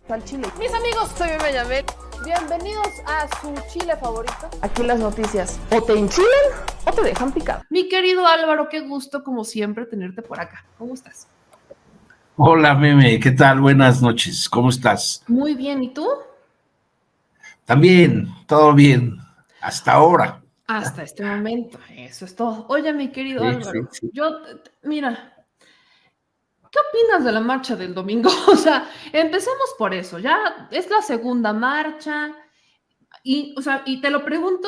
Al chile. Mis amigos, soy Bebe Yamel. Bienvenidos a su chile favorito. Aquí las noticias o te enchilan o te dejan picado. Mi querido Álvaro, qué gusto como siempre tenerte por acá. ¿Cómo estás? Hola, Meme, ¿qué tal? Buenas noches, ¿cómo estás? Muy bien, ¿y tú? También, todo bien, hasta ahora. Hasta este momento, eso es todo. Oye, mi querido Sí, sí, Álvaro, sí. mira, ¿qué opinas de la marcha del domingo? O sea, empecemos por eso. Ya es la segunda marcha. Y te lo pregunto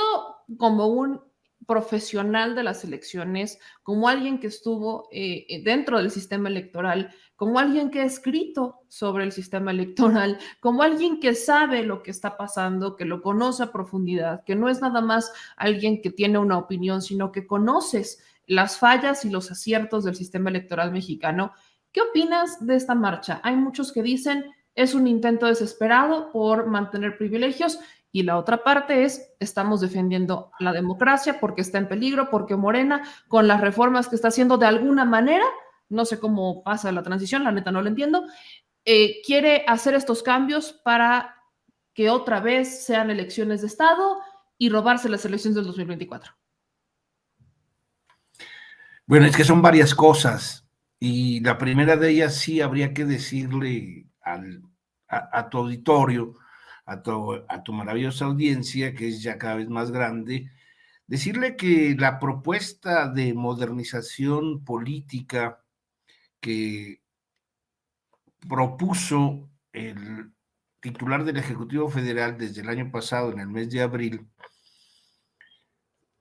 como un profesional de las elecciones, como alguien que estuvo dentro del sistema electoral, como alguien que ha escrito sobre el sistema electoral, como alguien que sabe lo que está pasando, que lo conoce a profundidad, que no es nada más alguien que tiene una opinión, sino que conoces las fallas y los aciertos del sistema electoral mexicano. ¿Qué opinas de esta marcha? Hay muchos que dicen es un intento desesperado por mantener privilegios y la otra parte es, estamos defendiendo la democracia porque está en peligro, porque Morena, con las reformas que está haciendo de alguna manera, no sé cómo pasa la transición, la neta no lo entiendo, quiere hacer estos cambios para que otra vez sean elecciones de Estado y robarse las elecciones del 2024. Bueno, es que son varias cosas y la primera de ellas sí habría que decirle a tu auditorio, a tu maravillosa audiencia, que es ya cada vez más grande, decirle que la propuesta de modernización política que propuso el titular del Ejecutivo Federal desde el año pasado, en el mes de abril,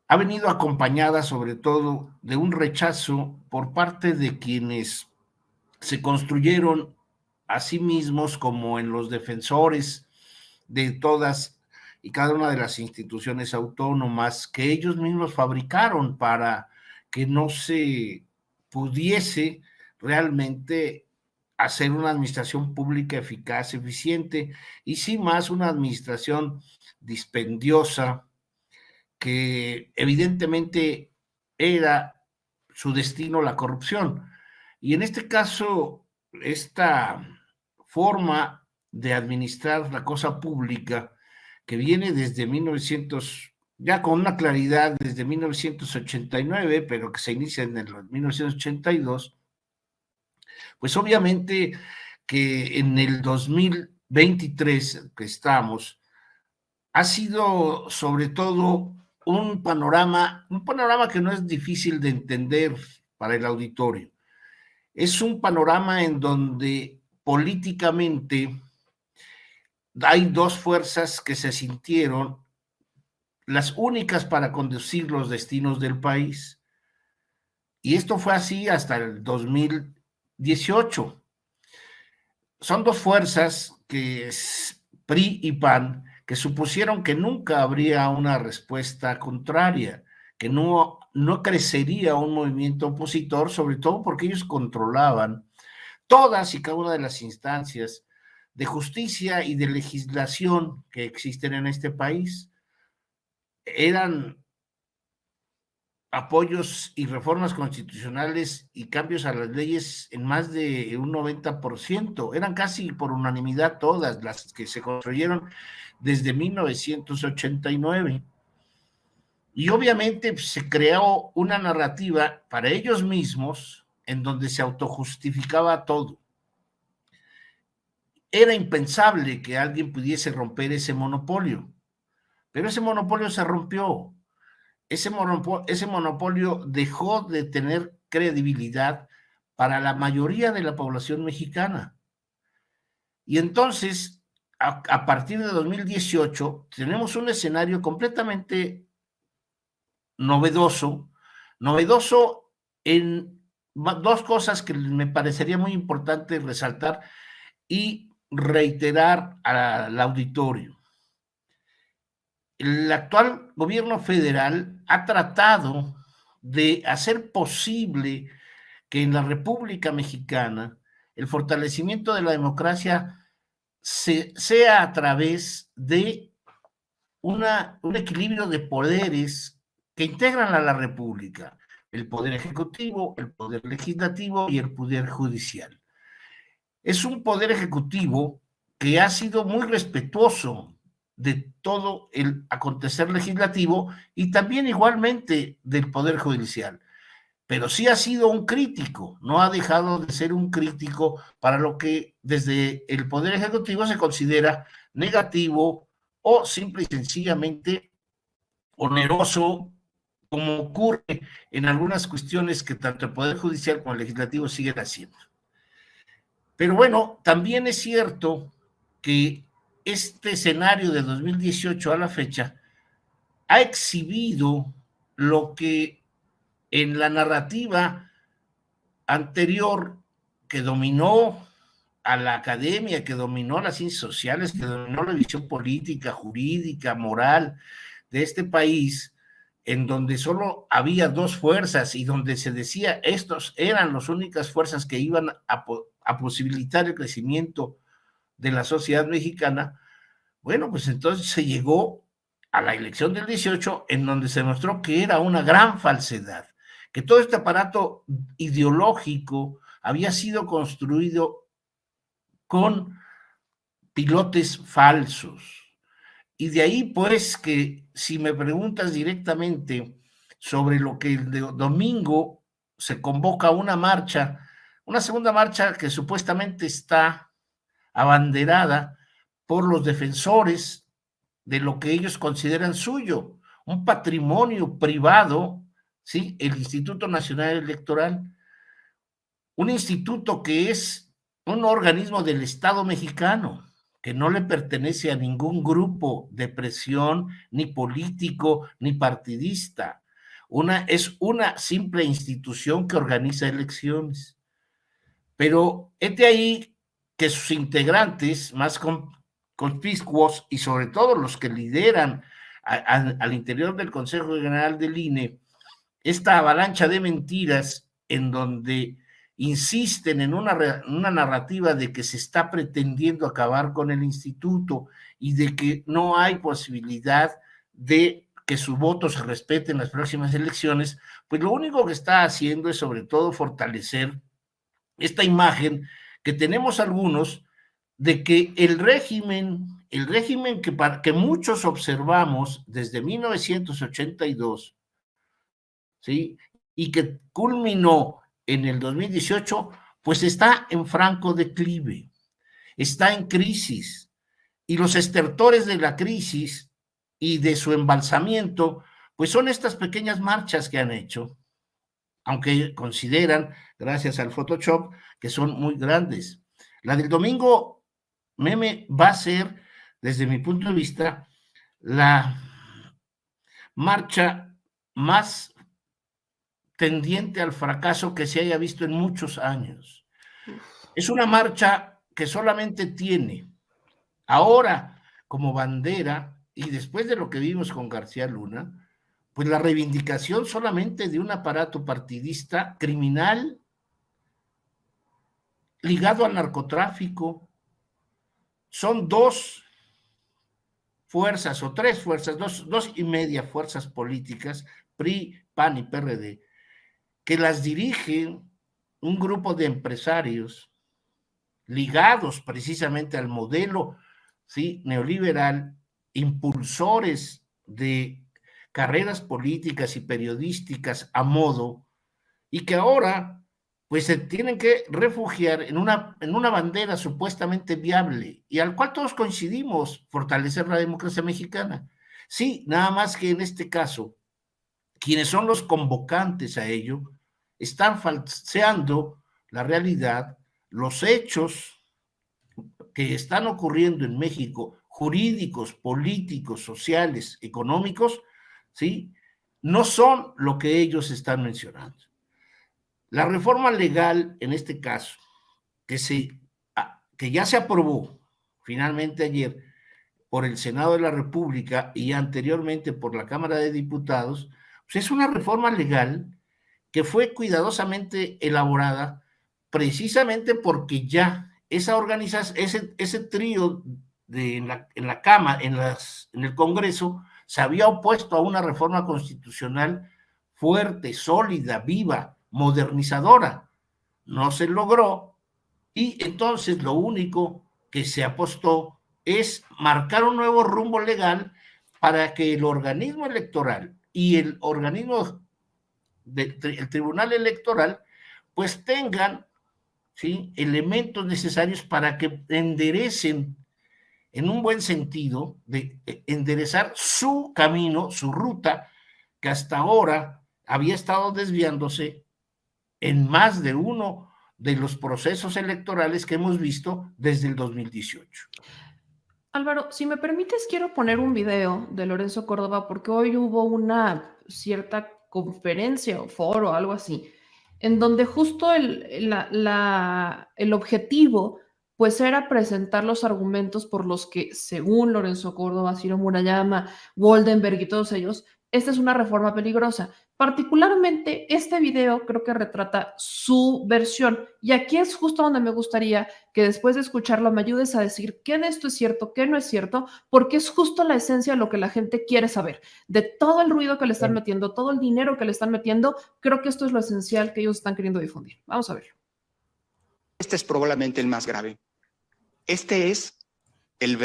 ha venido acompañada sobre todo de un rechazo por parte de quienes se construyeron a sí mismos como en los defensores de todas y cada una de las instituciones autónomas que ellos mismos fabricaron para que no se pudiese realmente hacer una administración pública eficaz, eficiente, y sí más una administración dispendiosa, que evidentemente era su destino la corrupción. Y en este caso, esta forma de administrar la cosa pública, que viene desde 1900, ya con una claridad desde 1989, pero que se inicia en el 1982, pues obviamente que en el 2023 que estamos, ha sido sobre todo un panorama que no es difícil de entender para el auditorio. Es un panorama en donde políticamente hay dos fuerzas que se sintieron las únicas para conducir los destinos del país. Y esto fue así hasta el 2018. Son dos fuerzas que es PRI y PAN, que supusieron que nunca habría una respuesta contraria, que no crecería un movimiento opositor, sobre todo porque ellos controlaban todas y cada una de las instancias de justicia y de legislación que existen en este país. Eran apoyos y reformas constitucionales y cambios a las leyes en más de un 90%. Eran casi por unanimidad todas las que se construyeron desde 1989. Y obviamente se creó una narrativa para ellos mismos en donde se autojustificaba todo. Era impensable que alguien pudiese romper ese monopolio, pero ese monopolio se rompió. Ese monopolio dejó de tener credibilidad para la mayoría de la población mexicana. Y entonces, a partir de 2018, tenemos un escenario completamente novedoso, novedoso en dos cosas que me parecería muy importante resaltar y reiterar al auditorio. El actual gobierno federal ha tratado de hacer posible que en la República Mexicana el fortalecimiento de la democracia sea a través de un equilibrio de poderes que integran a la República: el poder ejecutivo, el poder legislativo y el poder judicial. Es un poder ejecutivo que ha sido muy respetuoso de todo el acontecer legislativo y también igualmente del Poder Judicial. Pero sí ha sido un crítico, no ha dejado de ser un crítico para lo que desde el Poder Ejecutivo se considera negativo o simple y sencillamente oneroso, como ocurre en algunas cuestiones que tanto el Poder Judicial como el Legislativo siguen haciendo. Pero bueno, también es cierto que este escenario de 2018 a la fecha ha exhibido lo que en la narrativa anterior que dominó a la academia, que dominó las ciencias sociales, que dominó la visión política, jurídica, moral de este país, en donde solo había dos fuerzas y donde se decía estos eran las únicas fuerzas que iban a posibilitar el crecimiento de la sociedad mexicana. Bueno, pues entonces se llegó a la elección del 18, en donde se mostró que era una gran falsedad, que todo este aparato ideológico había sido construido con pilotes falsos. Y de ahí, pues, que si me preguntas directamente sobre lo que el domingo se convoca una marcha, una segunda marcha que supuestamente está abanderada por los defensores de lo que ellos consideran suyo, un patrimonio privado, ¿sí? El Instituto Nacional Electoral, un instituto que es un organismo del Estado mexicano, que no le pertenece a ningún grupo de presión, ni político, ni partidista. Es una simple institución que organiza elecciones. Pero es de ahí que sus integrantes más conspicuos y sobre todo los que lideran al interior del Consejo General del INE, esta avalancha de mentiras en donde insisten en una narrativa de que se está pretendiendo acabar con el instituto y de que no hay posibilidad de que su voto se respete en las próximas elecciones, pues lo único que está haciendo es sobre todo fortalecer esta imagen que tenemos algunos de que el régimen que muchos observamos desde 1982, ¿sí? Y que culminó en el 2018, pues está en franco declive, está en crisis, y los estertores de la crisis y de su embalsamiento, pues son estas pequeñas marchas que han hecho, aunque consideran, gracias al Photoshop, que son muy grandes. La del domingo, Meme, va a ser, desde mi punto de vista, la marcha más tendiente al fracaso que se haya visto en muchos años. Es una marcha que solamente tiene ahora como bandera, y después de lo que vimos con García Luna, pues la reivindicación solamente de un aparato partidista criminal ligado al narcotráfico. Son dos fuerzas o tres fuerzas, dos y media fuerzas políticas, PRI, PAN y PRD, que las dirige un grupo de empresarios ligados precisamente al modelo, ¿sí?, neoliberal, impulsores de carreras políticas y periodísticas a modo, y que ahora pues se tienen que refugiar en una bandera supuestamente viable y al cual todos coincidimos, fortalecer la democracia mexicana. Sí, nada más que en este caso, quienes son los convocantes a ello están falseando la realidad, los hechos que están ocurriendo en México, jurídicos, políticos, sociales, económicos, ¿sí?, no son lo que ellos están mencionando. La reforma legal, en este caso, que ya se aprobó finalmente ayer por el Senado de la República y anteriormente por la Cámara de Diputados, pues es una reforma legal que fue cuidadosamente elaborada precisamente porque ya esa organización, ese trío en la Cámara, en el Congreso, se había opuesto a una reforma constitucional fuerte, sólida, viva, modernizadora. No se logró, y entonces lo único que se apostó es marcar un nuevo rumbo legal para que el organismo electoral y el organismo el Tribunal Electoral pues tengan, ¿sí?, elementos necesarios para que enderecen en un buen sentido, de enderezar su camino, su ruta, que hasta ahora había estado desviándose en más de uno de los procesos electorales que hemos visto desde el 2018. Álvaro, si me permites, quiero poner un video de Lorenzo Córdoba porque hoy hubo una cierta conferencia o foro, algo así, en donde justo el objetivo pues era presentar los argumentos por los que, según Lorenzo Córdoba, Ciro Murayama, Goldenberg y todos ellos, esta es una reforma peligrosa. Particularmente este video creo que retrata su versión y aquí es justo donde me gustaría que después de escucharlo me ayudes a decir qué de esto es cierto, qué no es cierto, porque es justo la esencia de lo que la gente quiere saber. De todo el ruido que le están metiendo, todo el dinero que le están metiendo, creo que esto es lo esencial que ellos están queriendo difundir. Vamos a verlo. Este es probablemente el más grave. Este es la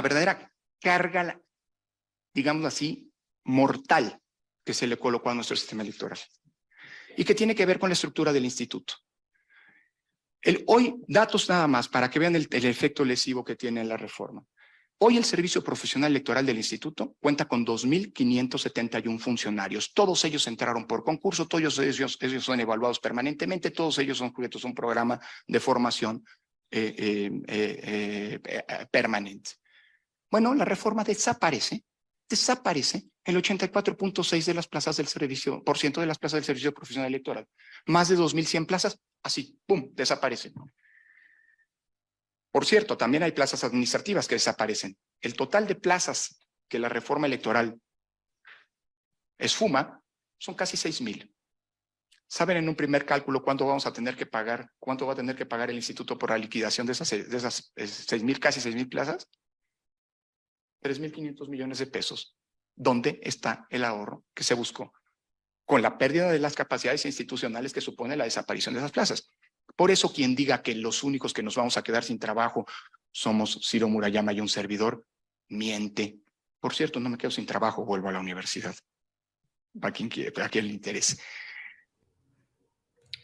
verdadera carga, digamos así, mortal que se le colocó a nuestro sistema electoral y que tiene que ver con la estructura del instituto. Hoy, datos nada más para que vean el efecto lesivo que tiene la reforma. Hoy el Servicio Profesional Electoral del Instituto cuenta con 2.571 funcionarios. Todos ellos entraron por concurso, todos ellos son evaluados permanentemente, todos ellos son sujetos a un programa de formación permanente. Bueno, la reforma desaparece el 84.6% de las plazas del servicio, por ciento de las plazas del Servicio Profesional Electoral. Más de 2.100 plazas, así, ¡pum!, desaparecen. Por cierto, también hay plazas administrativas que desaparecen. El total de plazas que la reforma electoral esfuma son casi 6.000. ¿Saben en un primer cálculo cuánto vamos a tener que pagar, cuánto va a tener que pagar el instituto por la liquidación de esas 6.000, casi 6.000 plazas? 3.500 millones de pesos. ¿Dónde está el ahorro que se buscó? Con la pérdida de las capacidades institucionales que supone la desaparición de esas plazas. Por eso quien diga que los únicos que nos vamos a quedar sin trabajo somos Ciro Murayama y un servidor, miente. Por cierto, no me quedo sin trabajo, vuelvo a la universidad. A quien le interese.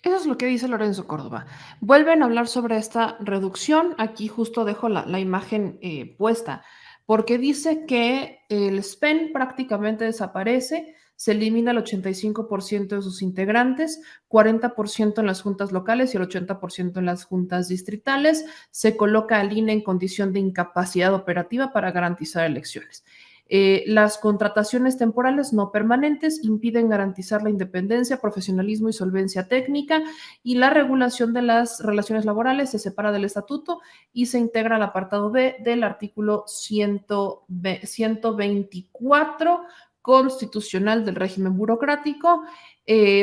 Eso es lo que dice Lorenzo Córdoba. Vuelven a hablar sobre esta reducción. Aquí justo dejo la imagen puesta, porque dice que el SPEN prácticamente desaparece, se elimina el 85% de sus integrantes, 40% en las juntas locales y el 80% en las juntas distritales. Se coloca al INE en condición de incapacidad operativa para garantizar elecciones. Las contrataciones temporales no permanentes impiden garantizar la independencia, profesionalismo y solvencia técnica, y la regulación de las relaciones laborales se separa del estatuto y se integra al apartado B del artículo 124 constitucional del régimen burocrático.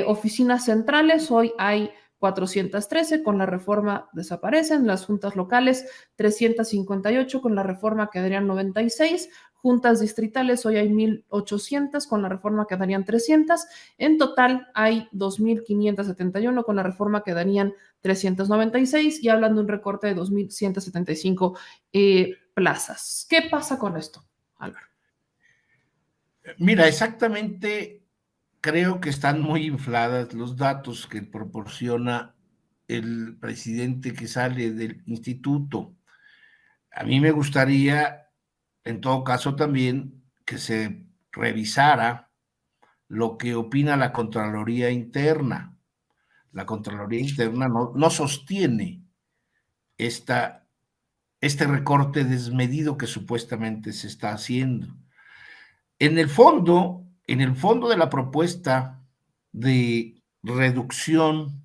Oficinas centrales, hoy hay 413, con la reforma desaparecen. Las juntas locales, 358, con la reforma quedarían 96. Juntas distritales, hoy hay 1.800, con la reforma quedarían 300. En total hay 2.571, con la reforma quedarían 396 y hablan de un recorte de 2.175 plazas. ¿Qué pasa con esto, Álvaro? Mira, exactamente creo que están muy infladas los datos que proporciona el presidente que sale del instituto. A mí me gustaría, en todo caso, también que se revisara lo que opina la Contraloría Interna. La Contraloría Interna no sostiene este recorte desmedido que supuestamente se está haciendo. En el fondo de la propuesta de reducción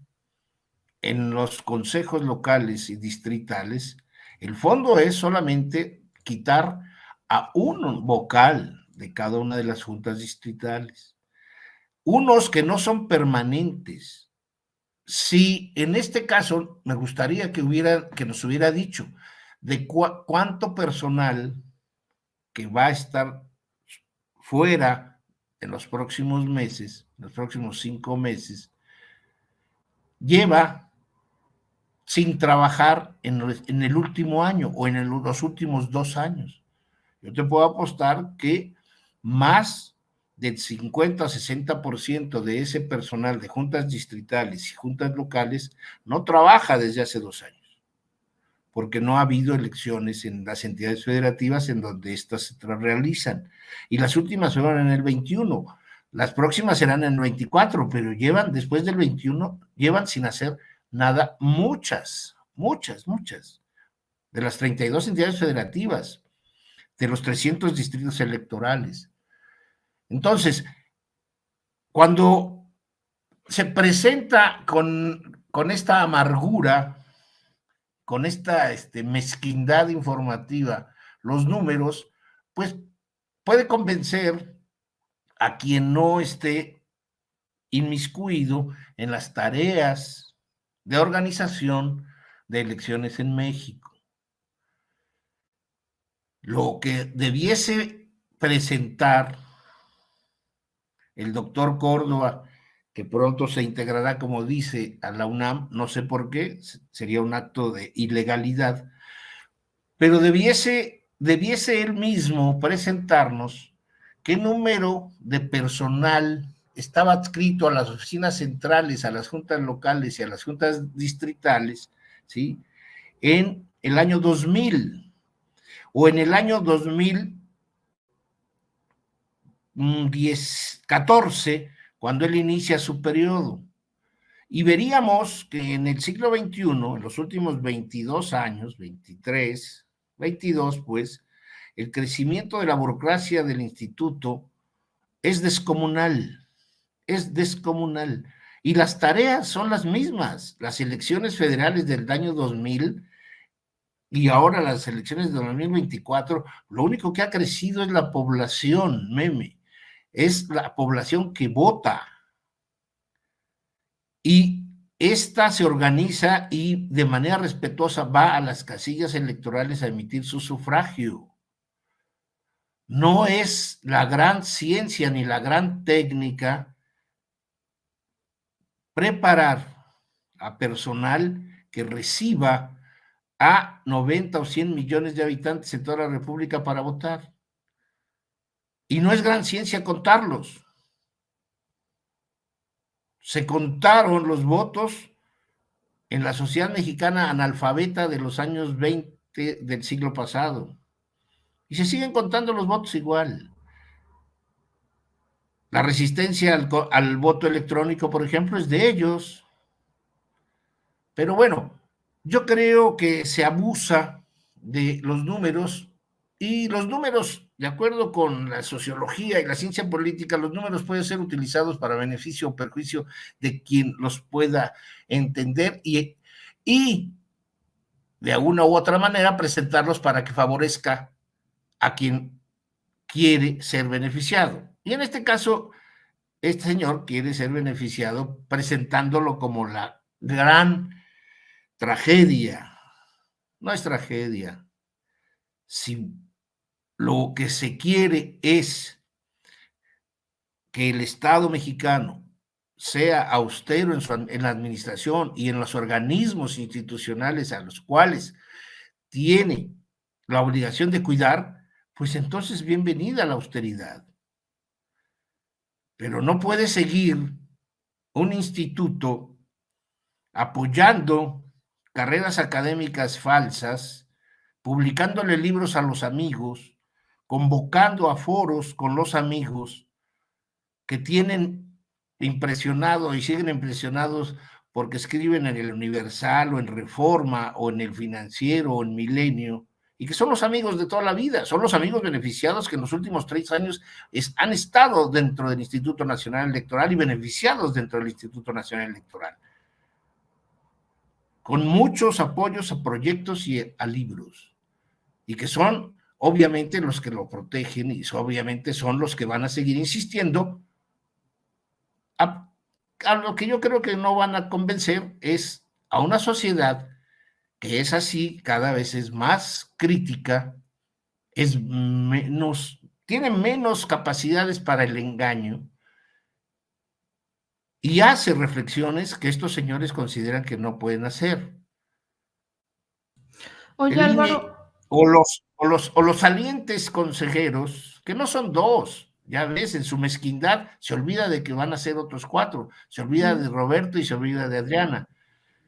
en los consejos locales y distritales, el fondo es solamente quitar a un vocal de cada una de las juntas distritales, unos que no son permanentes. Si en este caso me gustaría que nos hubiera dicho de cuánto personal que va a estar fuera en los próximos meses, los próximos 5 meses, lleva sin trabajar en el último año o en los últimos 2 años. Yo te puedo apostar que más del 50 o 60% de ese personal de juntas distritales y juntas locales no trabaja desde hace 2 años, porque no ha habido elecciones en las entidades federativas en donde estas se realizan. Y las últimas fueron en el 21, las próximas serán en el 24, pero llevan, después del 21, llevan sin hacer nada muchas de las 32 entidades federativas, de los 300 distritos electorales. Entonces, cuando se presenta con esta amargura, con esta mezquindad informativa, los números, pues puede convencer a quien no esté inmiscuido en las tareas de organización de elecciones en México. Lo que debiese presentar el doctor Córdoba, que pronto se integrará, como dice, a la UNAM, no sé por qué, sería un acto de ilegalidad, pero debiese él mismo presentarnos qué número de personal estaba adscrito a las oficinas centrales, a las juntas locales y a las juntas distritales, ¿sí?, en el año 2000 o en el año 2014, cuando él inicia su periodo. Y veríamos que en el siglo XXI, en los últimos 22 años, 23, 22, pues, el crecimiento de la burocracia del instituto es descomunal, y las tareas son las mismas. Las elecciones federales del año 2000 y ahora las elecciones de 2024, lo único que ha crecido es la población, es la población que vota, y esta se organiza y de manera respetuosa va a las casillas electorales a emitir su sufragio. No es la gran ciencia ni la gran técnica preparar a personal que reciba a 90 o 100 millones de habitantes en toda la República para votar. Y no es gran ciencia contarlos. Se contaron los votos en la sociedad mexicana analfabeta de los años 20 del siglo pasado. Y se siguen contando los votos igual. La resistencia al voto electrónico, por ejemplo, es de ellos. Pero bueno, yo creo que se abusa de los números, y los números, de acuerdo con la sociología y la ciencia política, los números pueden ser utilizados para beneficio o perjuicio de quien los pueda entender y de alguna u otra manera presentarlos para que favorezca a quien quiere ser beneficiado. Y en este caso, este señor quiere ser beneficiado presentándolo como la gran tragedia. No es tragedia. Si lo que se quiere es que el Estado mexicano sea austero en la administración y en los organismos institucionales a los cuales tiene la obligación de cuidar, pues entonces bienvenida la austeridad. Pero no puede seguir un instituto apoyando carreras académicas falsas, publicándole libros a los amigos, convocando a foros con los amigos que tienen impresionado y siguen impresionados porque escriben en el Universal o en Reforma o en el Financiero o en Milenio, y que son los amigos de toda la vida, son los amigos beneficiados que en los últimos 3 años han estado dentro del Instituto Nacional Electoral y beneficiados dentro del Instituto Nacional Electoral, con muchos apoyos a proyectos y a libros, y que son obviamente los que lo protegen y obviamente son los que van a seguir insistiendo. A lo que yo creo que no van a convencer es a una sociedad que es así, cada vez es más crítica, tiene menos capacidades para el engaño y hace reflexiones que estos señores consideran que no pueden hacer. Oye, El INE Álvaro, o los salientes consejeros, que no son dos, ya ves, en su mezquindad se olvida de que van a ser otros 4, se olvida de Roberto y se olvida de Adriana,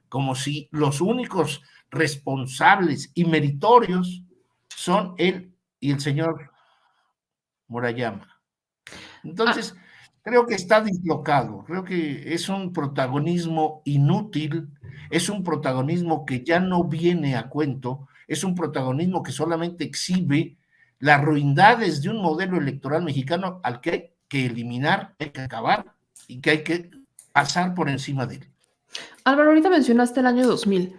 como si los únicos responsables y meritorios son él y el señor Murayama. Entonces, creo que está dislocado, creo que es un protagonismo inútil, es un protagonismo que ya no viene a cuento, es un protagonismo que solamente exhibe las ruindades de un modelo electoral mexicano al que hay que eliminar, hay que acabar y que hay que pasar por encima de él. Álvaro, ahorita mencionaste el año 2000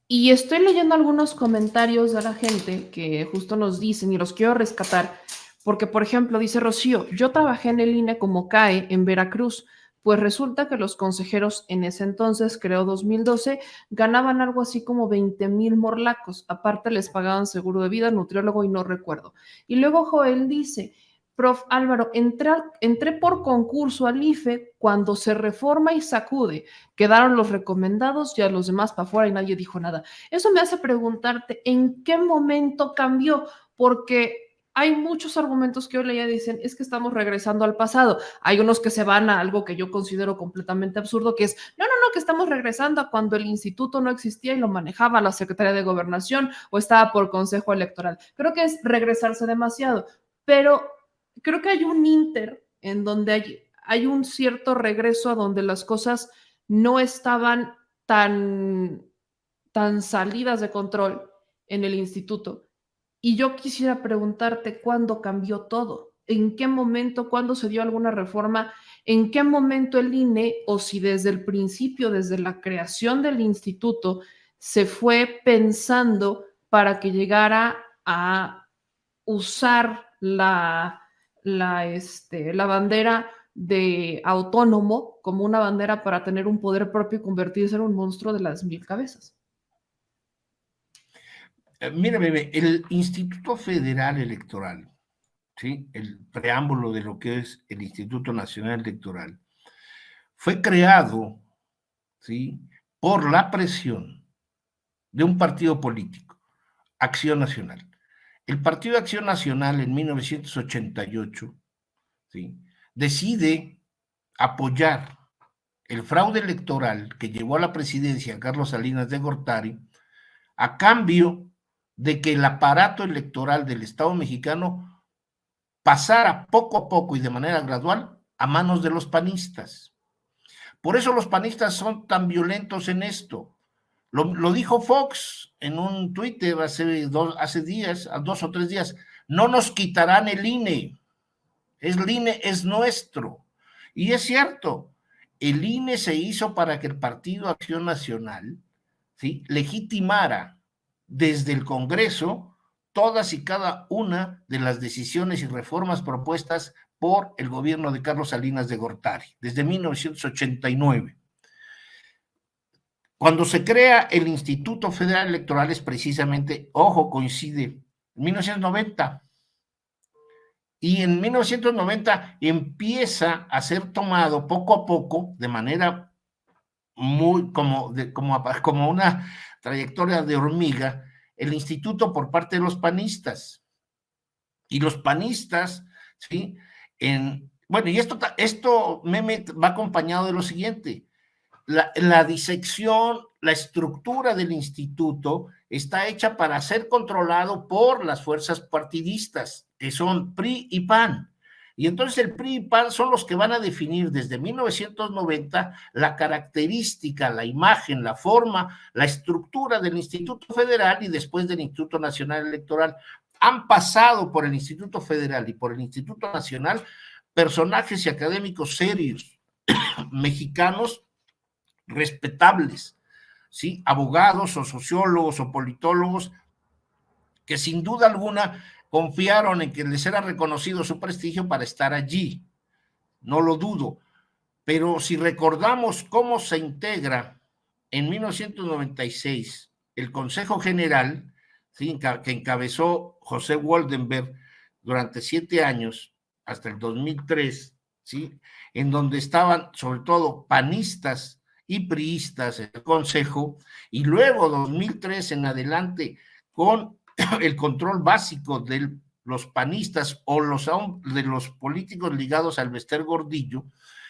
y estoy leyendo algunos comentarios de la gente que justo nos dicen y los quiero rescatar porque, por ejemplo, dice Rocío, yo trabajé en el INE como CAE en Veracruz, pues resulta que los consejeros en ese entonces, creo 2012, ganaban algo así como 20,000 morlacos, aparte les pagaban seguro de vida, nutriólogo y no recuerdo. Y luego Joel dice, prof. Álvaro, entré por concurso al IFE cuando se reforma y sacude. Quedaron los recomendados y a los demás para afuera y nadie dijo nada. Eso me hace preguntarte, ¿en qué momento cambió? Porque hay muchos argumentos que hoy leía dicen, es que estamos regresando al pasado. Hay unos que se van a algo que yo considero completamente absurdo, que es, no, que estamos regresando a cuando el instituto no existía y lo manejaba la Secretaría de Gobernación o estaba por Consejo Electoral. Creo que es regresarse demasiado, pero creo que hay un inter en donde hay un cierto regreso a donde las cosas no estaban tan salidas de control en el instituto. Y yo quisiera preguntarte cuándo cambió todo, en qué momento, cuándo se dio alguna reforma, en qué momento el INE, o si desde el principio, desde la creación del instituto, se fue pensando para que llegara a usar la bandera de autónomo como una bandera para tener un poder propio y convertirse en un monstruo de las 1000 cabezas. Mira, bebé, el Instituto Federal Electoral, ¿sí? El preámbulo de lo que es el Instituto Nacional Electoral, fue creado, ¿sí?, por la presión de un partido político, Acción Nacional. El Partido Acción Nacional en 1988, ¿sí?, decide apoyar el fraude electoral que llevó a la presidencia a Carlos Salinas de Gortari a cambio de que el aparato electoral del Estado mexicano pasara poco a poco y de manera gradual a manos de los panistas. Por eso los panistas son tan violentos en esto. Lo dijo Fox en un Twitter hace 2 días, 2 o 3 días. No nos quitarán el INE. El INE es nuestro. Y es cierto, el INE se hizo para que el Partido Acción Nacional, ¿sí?, legitimara desde el Congreso todas y cada una de las decisiones y reformas propuestas por el gobierno de Carlos Salinas de Gortari, desde 1989. Cuando se crea el Instituto Federal Electoral es precisamente, ojo, coincide, en 1990. Y en 1990 empieza a ser tomado poco a poco, de manera muy como una trayectoria de hormiga, el instituto por parte de los panistas. Y los panistas, ¿sí? Bueno, y esto meme va acompañado de lo siguiente. La disección, la estructura del instituto está hecha para ser controlado por las fuerzas partidistas, que son PRI y PAN. Y entonces el PRI y PAN son los que van a definir desde 1990 la característica, la imagen, la forma, la estructura del Instituto Federal y después del Instituto Nacional Electoral. Han pasado por el Instituto Federal y por el Instituto Nacional personajes y académicos serios mexicanos respetables, ¿sí?, abogados o sociólogos o politólogos que sin duda alguna confiaron en que les era reconocido su prestigio para estar allí. No lo dudo, pero si recordamos cómo se integra en 1996 el Consejo General, ¿sí?, que encabezó José Woldenberg durante 7 años, hasta el 2003, ¿sí?, en donde estaban sobre todo panistas y priistas en el Consejo, y luego 2003 en adelante con el control básico de los panistas o de los políticos ligados al Bester Gordillo,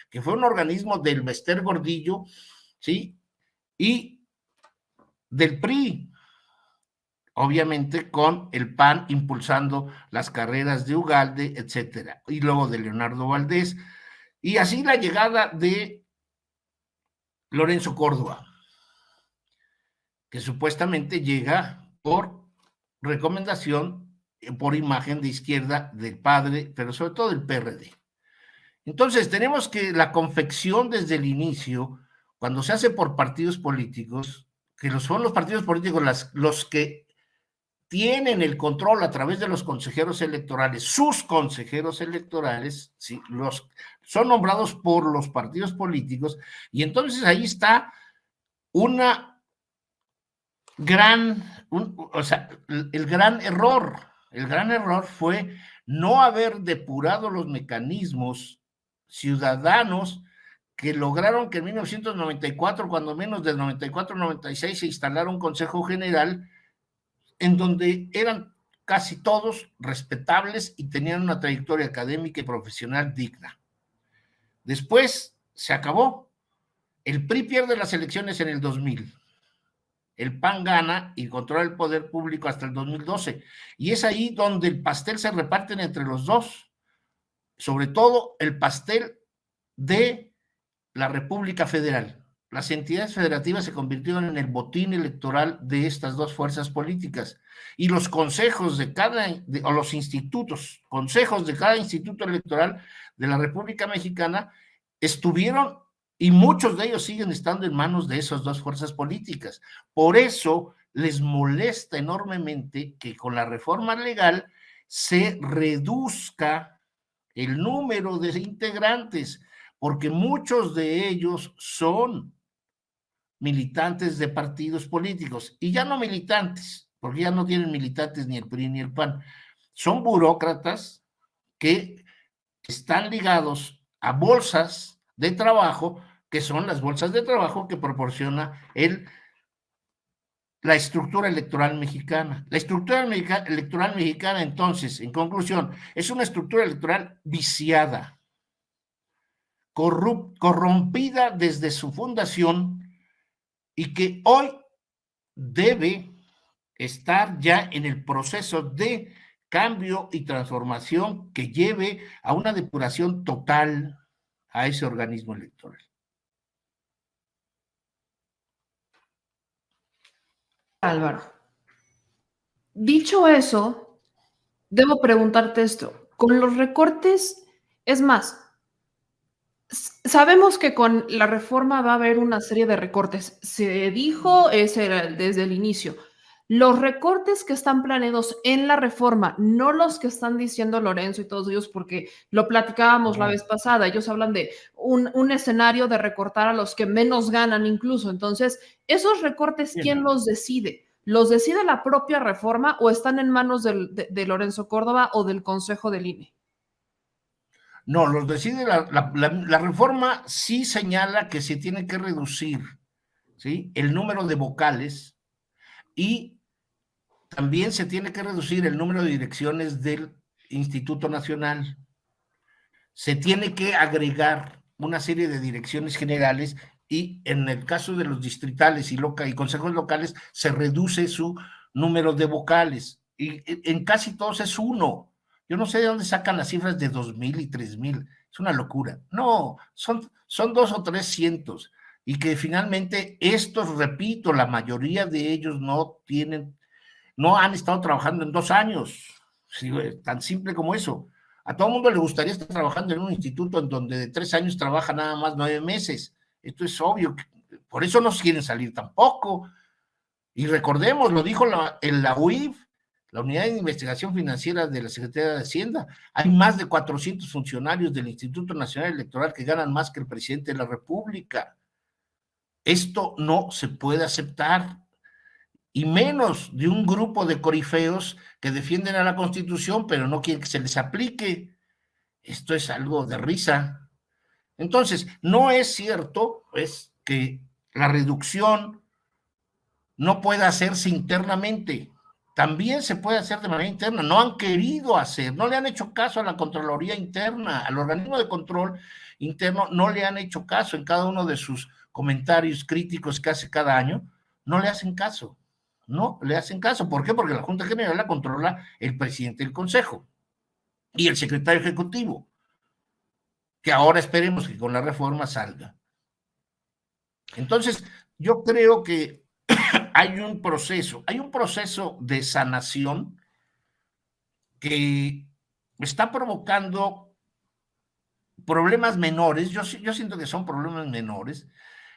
que fue un organismo del Bester Gordillo, ¿sí? Y del PRI, obviamente con el PAN impulsando las carreras de Ugalde, etcétera, y luego de Leonardo Valdés, y así la llegada de Lorenzo Córdoba, que supuestamente llega por recomendación, por imagen de izquierda del padre, pero sobre todo del PRD. Entonces, tenemos que la confección desde el inicio, cuando se hace por partidos políticos, que son los partidos políticos los que tienen el control a través de los consejeros electorales, sus consejeros electorales, ¿sí? Son nombrados por los partidos políticos, y entonces ahí está una el gran error fue no haber depurado los mecanismos ciudadanos que lograron que en 1994, cuando menos del 94-96, se instalara un Consejo General en donde eran casi todos respetables y tenían una trayectoria académica y profesional digna. Después se acabó. El PRI pierde las elecciones en el 2000. El PAN gana y controla el poder público hasta el 2012. Y es ahí donde el pastel se reparten entre los dos. Sobre todo el pastel de la República Federal. Las entidades federativas se convirtieron en el botín electoral de estas dos fuerzas políticas, y los consejos o los institutos, consejos de cada instituto electoral de la República Mexicana estuvieron, y muchos de ellos siguen estando en manos de esas dos fuerzas políticas. Por eso les molesta enormemente que con la reforma legal se reduzca el número de integrantes, porque muchos de ellos son militantes de partidos políticos, y ya no militantes, porque ya no tienen militantes ni el PRI ni el PAN, son burócratas que están ligados a bolsas de trabajo, que son las bolsas de trabajo que proporciona la estructura electoral mexicana. La estructura electoral mexicana, entonces, en conclusión, es una estructura electoral viciada, corrompida desde su fundación, y que hoy debe estar ya en el proceso de cambio y transformación que lleve a una depuración total a ese organismo electoral. Álvaro, dicho eso, debo preguntarte esto. Con los recortes, es más, sabemos que con la reforma va a haber una serie de recortes. Se dijo, ese era desde el inicio. Los recortes que están planeados en la reforma, no los que están diciendo Lorenzo y todos ellos, porque lo platicábamos la vez pasada, ellos hablan de un escenario de recortar a los que menos ganan incluso. Entonces, esos recortes, ¿quién los decide? ¿Los decide la propia reforma o están en manos de Lorenzo Córdoba o del Consejo del INE? No, los decide la reforma. Sí señala que se tiene que reducir, ¿sí?, el número de vocales, y también se tiene que reducir el número de direcciones del Instituto Nacional. Se tiene que agregar una serie de direcciones generales, y en el caso de los distritales y consejos locales se reduce su número de vocales, y en casi todos es uno. Yo no sé de dónde sacan las cifras de 2,000 y 3,000, es una locura. No, son 200 o 300, y que finalmente estos, repito, la mayoría de ellos no han estado trabajando en 2 años, ¿sí? Tan simple como eso. A todo el mundo le gustaría estar trabajando en un instituto en donde de 3 años trabaja nada más 9 meses. Esto es obvio, por eso no quieren salir tampoco. Y recordemos, lo dijo la UIF, la Unidad de Investigación Financiera de la Secretaría de Hacienda, hay más de 400 funcionarios del Instituto Nacional Electoral que ganan más que el presidente de la República. Esto no se puede aceptar, y menos de un grupo de corifeos que defienden a la Constitución, pero no quieren que se les aplique. Esto es algo de risa. Entonces, no es cierto, pues, que la reducción no pueda hacerse internamente. también se puede hacer de manera interna. No han querido hacer, no le han hecho caso a la Contraloría Interna, al organismo de control interno, no le han hecho caso en cada uno de sus comentarios críticos que hace cada año, no le hacen caso. No le hacen caso. ¿Por qué? Porque la Junta General la controla el presidente del Consejo y el secretario ejecutivo, que ahora esperemos que con la reforma salga. Entonces, yo creo que hay un proceso de sanación que está provocando problemas menores. Yo siento que son problemas menores,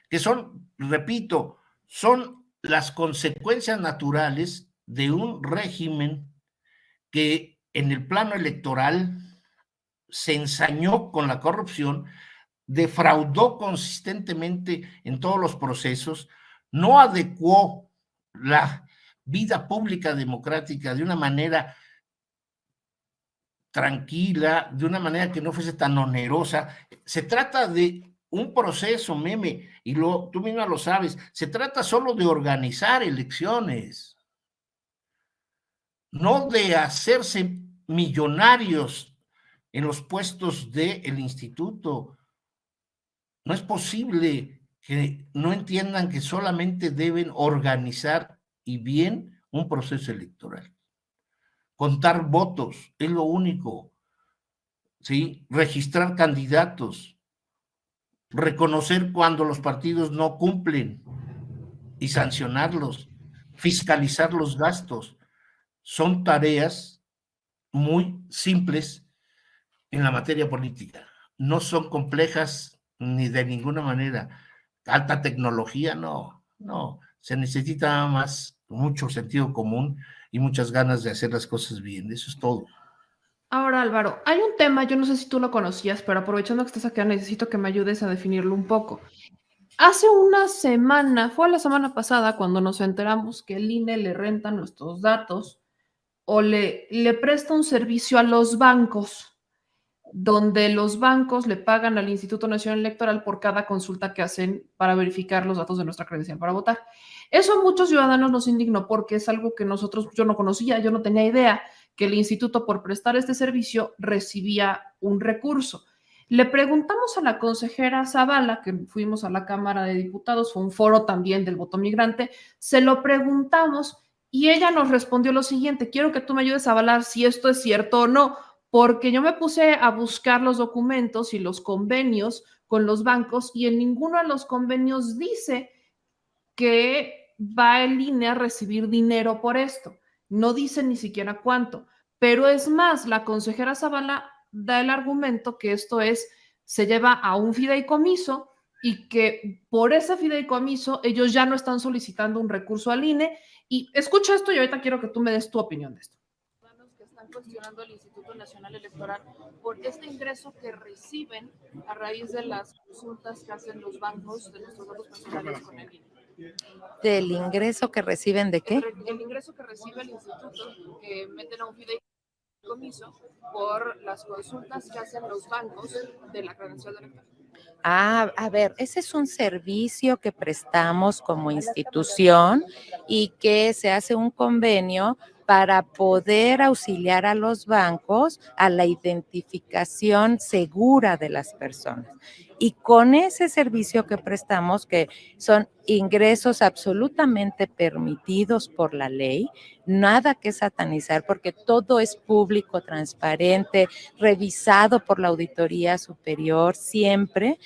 que son, repito, son las consecuencias naturales de un régimen que en el plano electoral se ensañó con la corrupción, defraudó consistentemente en todos los procesos, no adecuó la vida pública democrática de una manera tranquila, de una manera que no fuese tan onerosa. Se trata de un proceso, Meme, y tú misma lo sabes, se trata solo de organizar elecciones, no de hacerse millonarios en los puestos del instituto. No es posible que no entiendan que solamente deben organizar y bien un proceso electoral. Contar votos es lo único, ¿sí? Registrar candidatos, reconocer cuando los partidos no cumplen y sancionarlos, fiscalizar los gastos. Son tareas muy simples en la materia política. No son complejas ni de ninguna manera. Alta tecnología, no. Se necesita más, mucho sentido común y muchas ganas de hacer las cosas bien. Eso es todo. Ahora, Álvaro, hay un tema, yo no sé si tú lo conocías, pero aprovechando que estás acá, necesito que me ayudes a definirlo un poco. Hace una semana, fue la semana pasada, cuando nos enteramos que el INE le renta nuestros datos o le presta un servicio a los bancos, donde los bancos le pagan al Instituto Nacional Electoral por cada consulta que hacen para verificar los datos de nuestra credencial para votar. Eso a muchos ciudadanos nos indignó porque es algo que yo no conocía, yo no tenía idea que el instituto por prestar este servicio recibía un recurso. Le preguntamos a la consejera Zavala, que fuimos a la Cámara de Diputados, fue un foro también del voto migrante, se lo preguntamos y ella nos respondió lo siguiente: quiero que tú me ayudes a avalar si esto es cierto o no, porque yo me puse a buscar los documentos y los convenios con los bancos y en ninguno de los convenios dice que va el INE a recibir dinero por esto. No dice ni siquiera cuánto. Pero es más, la consejera Zavala da el argumento que esto se lleva a un fideicomiso y que por ese fideicomiso ellos ya no están solicitando un recurso al INE. Y escucha esto y ahorita quiero que tú me des tu opinión de esto. Que están cuestionando al Instituto Nacional Electoral por este ingreso que reciben a raíz de las consultas que hacen los bancos de nuestros datos personales con el INE. ¿Del ingreso que reciben de qué? El ingreso que recibe el instituto, que meten a un fideicomiso por las consultas que hacen los bancos de la credencial de elector. A ver, ese es un servicio que prestamos como institución y que se hace un convenio para poder auxiliar a los bancos a la identificación segura de las personas. Y con ese servicio que prestamos, que son ingresos absolutamente permitidos por la ley, nada que satanizar, porque todo es público, transparente, revisado por la Auditoría Superior siempre,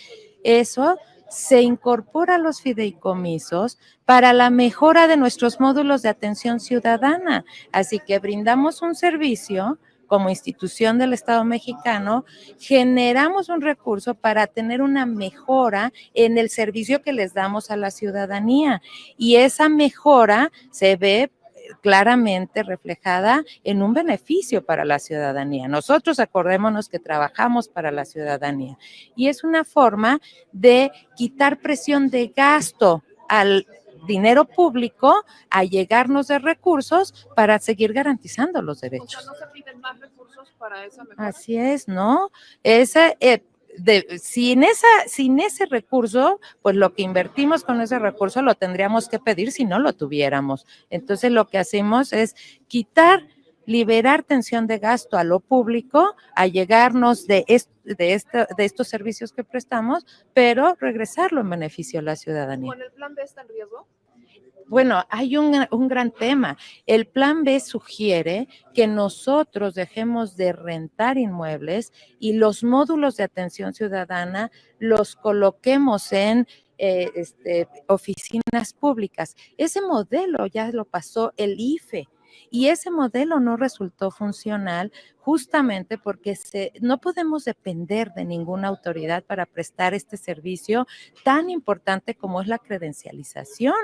eso se incorpora a los fideicomisos para la mejora de nuestros módulos de atención ciudadana. Así que brindamos un servicio como institución del Estado mexicano, generamos un recurso para tener una mejora en el servicio que les damos a la ciudadanía. Y esa mejora se ve claramente reflejada en un beneficio para la ciudadanía. Nosotros acordémonos que trabajamos para la ciudadanía y es una forma de quitar presión de gasto al dinero público, a llegarnos de recursos para seguir garantizando los derechos. O sea, no se piden más recursos para esa mejora. Así es, ¿no? sin ese recurso, pues lo que invertimos con ese recurso lo tendríamos que pedir si no lo tuviéramos. Entonces lo que hacemos es liberar tensión de gasto a lo público, a llegarnos de estos servicios que prestamos, pero regresarlo en beneficio a la ciudadanía. ¿Con el plan B está en riesgo? Bueno, hay un gran tema. El plan B sugiere que nosotros dejemos de rentar inmuebles y los módulos de atención ciudadana los coloquemos en oficinas públicas. Ese modelo ya lo pasó el IFE. Y ese modelo no resultó funcional justamente porque no podemos depender de ninguna autoridad para prestar este servicio tan importante como es la credencialización.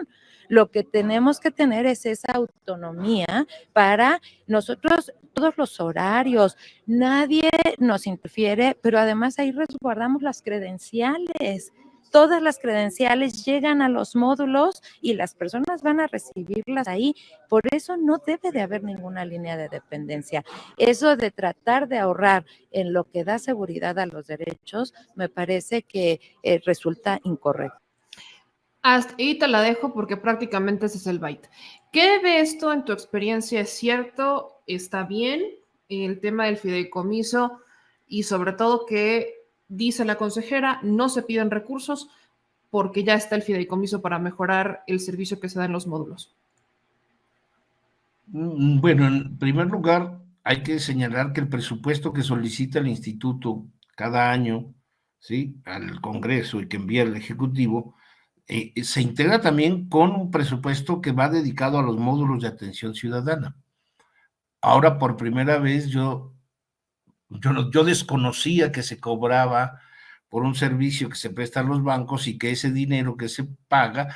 Lo que tenemos que tener es esa autonomía para nosotros, todos los horarios, nadie nos interfiere, pero además ahí resguardamos las credenciales. Todas las credenciales llegan a los módulos y las personas van a recibirlas ahí. Por eso no debe de haber ninguna línea de dependencia. Eso de tratar de ahorrar en lo que da seguridad a los derechos, me parece que resulta incorrecto. Hasta ahí te la dejo porque prácticamente ese es el byte. ¿Qué de esto en tu experiencia es cierto? ¿Está bien el tema del fideicomiso? Y sobre todo que dice la consejera, no se piden recursos porque ya está el fideicomiso para mejorar el servicio que se da en los módulos. Bueno, en primer lugar, hay que señalar que el presupuesto que solicita el instituto cada año, ¿sí?, al Congreso y que envía el Ejecutivo, se integra también con un presupuesto que va dedicado a los módulos de atención ciudadana. Ahora, por primera vez, yo desconocía que se cobraba por un servicio que se presta a los bancos y que ese dinero que se paga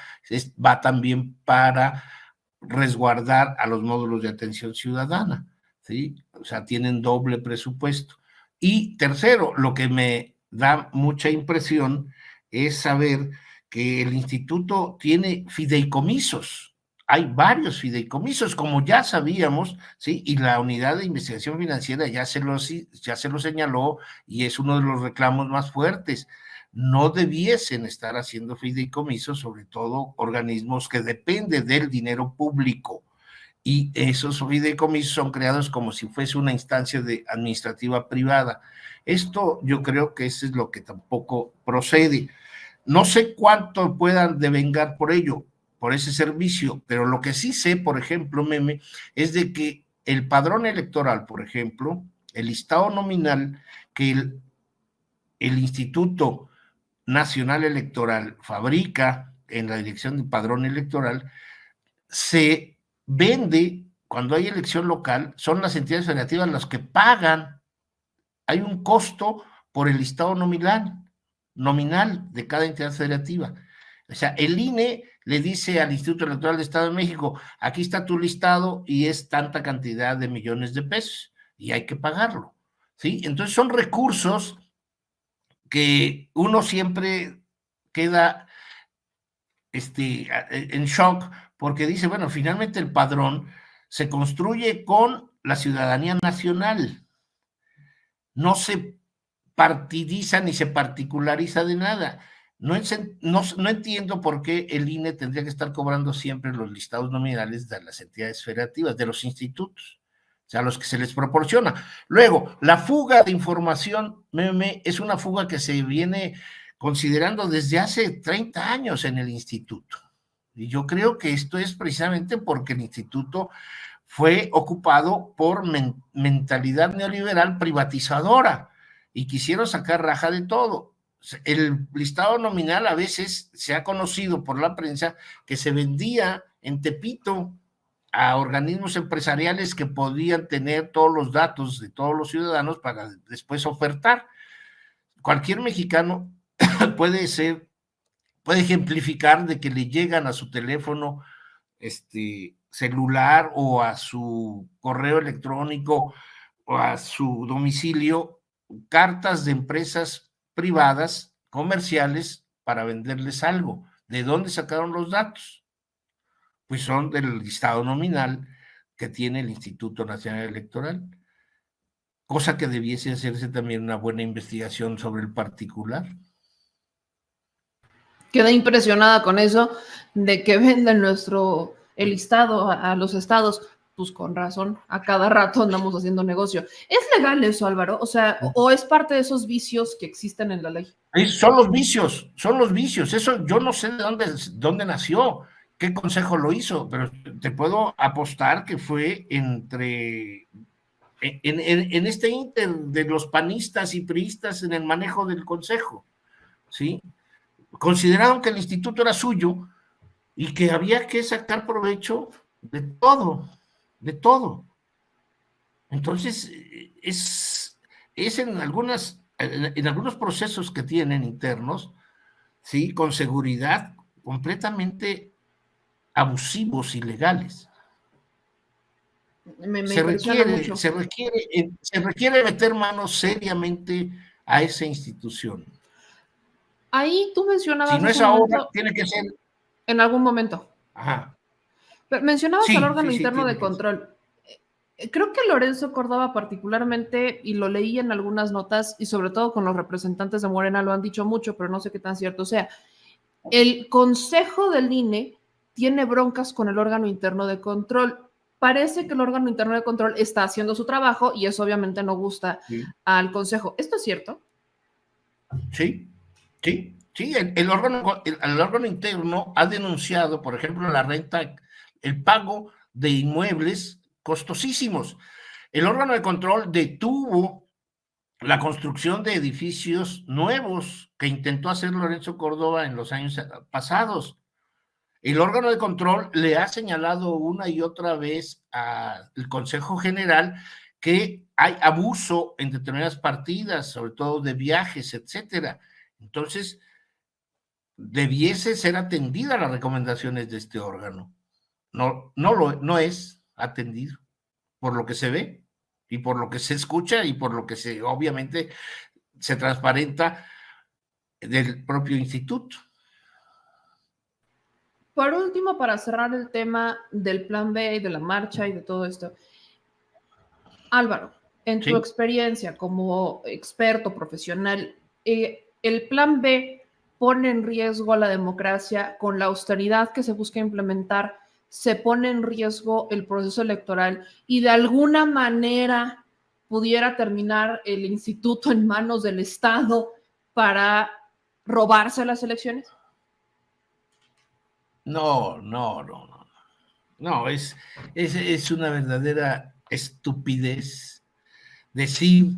va también para resguardar a los módulos de atención ciudadana, ¿sí? O sea, tienen doble presupuesto. Y tercero, lo que me da mucha impresión es saber que el instituto tiene fideicomisos. Hay varios fideicomisos, como ya sabíamos, ¿sí? Y la unidad de investigación financiera ya se lo señaló y es uno de los reclamos más fuertes. No debiesen estar haciendo fideicomisos, sobre todo organismos que dependen del dinero público. Y esos fideicomisos son creados como si fuese una instancia administrativa privada. Esto yo creo que eso es lo que tampoco procede. No sé cuánto puedan devengar por ello, por ese servicio, pero lo que sí sé, por ejemplo, Meme, es de que el padrón electoral, por ejemplo, el listado nominal que el Instituto Nacional Electoral fabrica en la dirección del padrón electoral, se vende cuando hay elección local, son las entidades federativas las que pagan. Hay un costo por el listado nominal de cada entidad federativa. O sea, el INE le dice al Instituto Electoral de Estado de México, aquí está tu listado y es tanta cantidad de millones de pesos y hay que pagarlo, ¿sí? Entonces son recursos que uno siempre queda en shock porque dice, bueno, finalmente el padrón se construye con la ciudadanía nacional, no se partidiza ni se particulariza de nada. No entiendo por qué el INE tendría que estar cobrando siempre los listados nominales de las entidades federativas, de los institutos, o sea, los que se les proporciona. Luego, la fuga de información, Meme, es una fuga que se viene considerando desde hace 30 años en el instituto. Y yo creo que esto es precisamente porque el instituto fue ocupado por mentalidad neoliberal privatizadora y quisieron sacar raja de todo. El listado nominal a veces se ha conocido por la prensa que se vendía en Tepito a organismos empresariales que podían tener todos los datos de todos los ciudadanos para después ofertar. Cualquier mexicano puede ejemplificar de que le llegan a su teléfono celular o a su correo electrónico o a su domicilio cartas de empresas privadas, comerciales, para venderles algo. ¿De dónde sacaron los datos? Pues son del listado nominal que tiene el Instituto Nacional Electoral. cosa que debiese hacerse también una buena investigación sobre el particular. Quedé impresionada con eso de que venden el listado a los estados. Pues con razón, a cada rato andamos haciendo negocio. ¿Es legal eso, Álvaro? O sea, ¿o es parte de esos vicios que existen en la ley? Son los vicios. Eso yo no sé de dónde nació, qué consejo lo hizo, pero te puedo apostar que fue en este inter de los panistas y priistas en el manejo del consejo, ¿sí? Consideraron que el instituto era suyo y que había que sacar provecho de todo, de todo. Entonces, es en algunos procesos que tienen internos, ¿sí? Con seguridad, completamente abusivos y legales. Me impresiona mucho. Se requiere meter manos seriamente a esa institución. Ahí tú mencionabas Si no es ahora, tiene que ser en algún momento. Ajá. Pero mencionabas Sí, al órgano sí, interno de ser. control. Creo que Lorenzo Córdoba particularmente, y lo leí en algunas notas, y sobre todo con los representantes de Morena lo han dicho mucho, pero no sé qué tan cierto sea. El Consejo del INE tiene broncas con el órgano interno de control. Parece que el órgano interno de control está haciendo su trabajo y eso obviamente no gusta al Consejo. ¿Esto es cierto? Sí, sí, sí. El órgano interno ha denunciado, por ejemplo, la renta, el pago de inmuebles costosísimos. El órgano de control detuvo la construcción de edificios nuevos que intentó hacer Lorenzo Córdoba en los años pasados. El órgano de control le ha señalado una y otra vez al Consejo General que hay abuso en determinadas partidas, sobre todo de viajes, etcétera. Entonces, debiese ser atendida las recomendaciones de este órgano. No es atendido por lo que se ve y por lo que se escucha y por lo que obviamente se transparenta del propio instituto. Por último, para cerrar el tema del plan B y de la marcha y de todo esto, Álvaro, en tu experiencia como experto profesional, ¿el plan B pone en riesgo a la democracia con la austeridad que se busca implementar? ¿Se pone en riesgo el proceso electoral y de alguna manera pudiera terminar el instituto en manos del Estado para robarse las elecciones? No, es una verdadera estupidez decir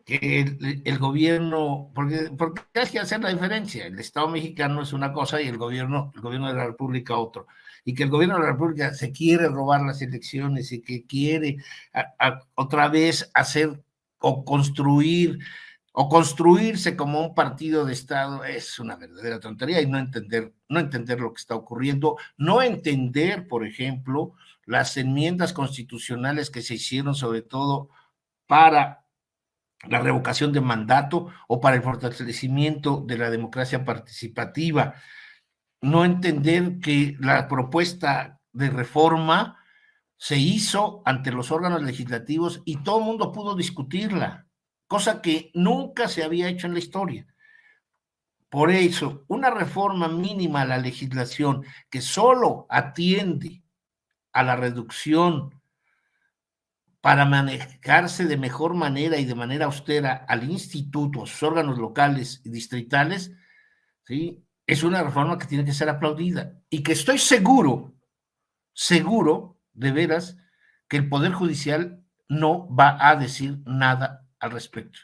que el gobierno, porque hay que hacer la diferencia, el Estado mexicano es una cosa y el gobierno de la República otro, y que el gobierno de la República se quiere robar las elecciones y que quiere otra vez hacer o construirse como un partido de Estado, es una verdadera tontería, y no entender lo que está ocurriendo, no entender, por ejemplo, las enmiendas constitucionales que se hicieron sobre todo para la revocación de mandato o para el fortalecimiento de la democracia participativa, no entender que la propuesta de reforma se hizo ante los órganos legislativos y todo el mundo pudo discutirla, cosa que nunca se había hecho en la historia. Por eso, una reforma mínima a la legislación que solo atiende a la reducción para manejarse de mejor manera y de manera austera al instituto, a sus órganos locales y distritales, ¿sí? Es una reforma que tiene que ser aplaudida y que estoy seguro de veras, que el Poder Judicial no va a decir nada al respecto.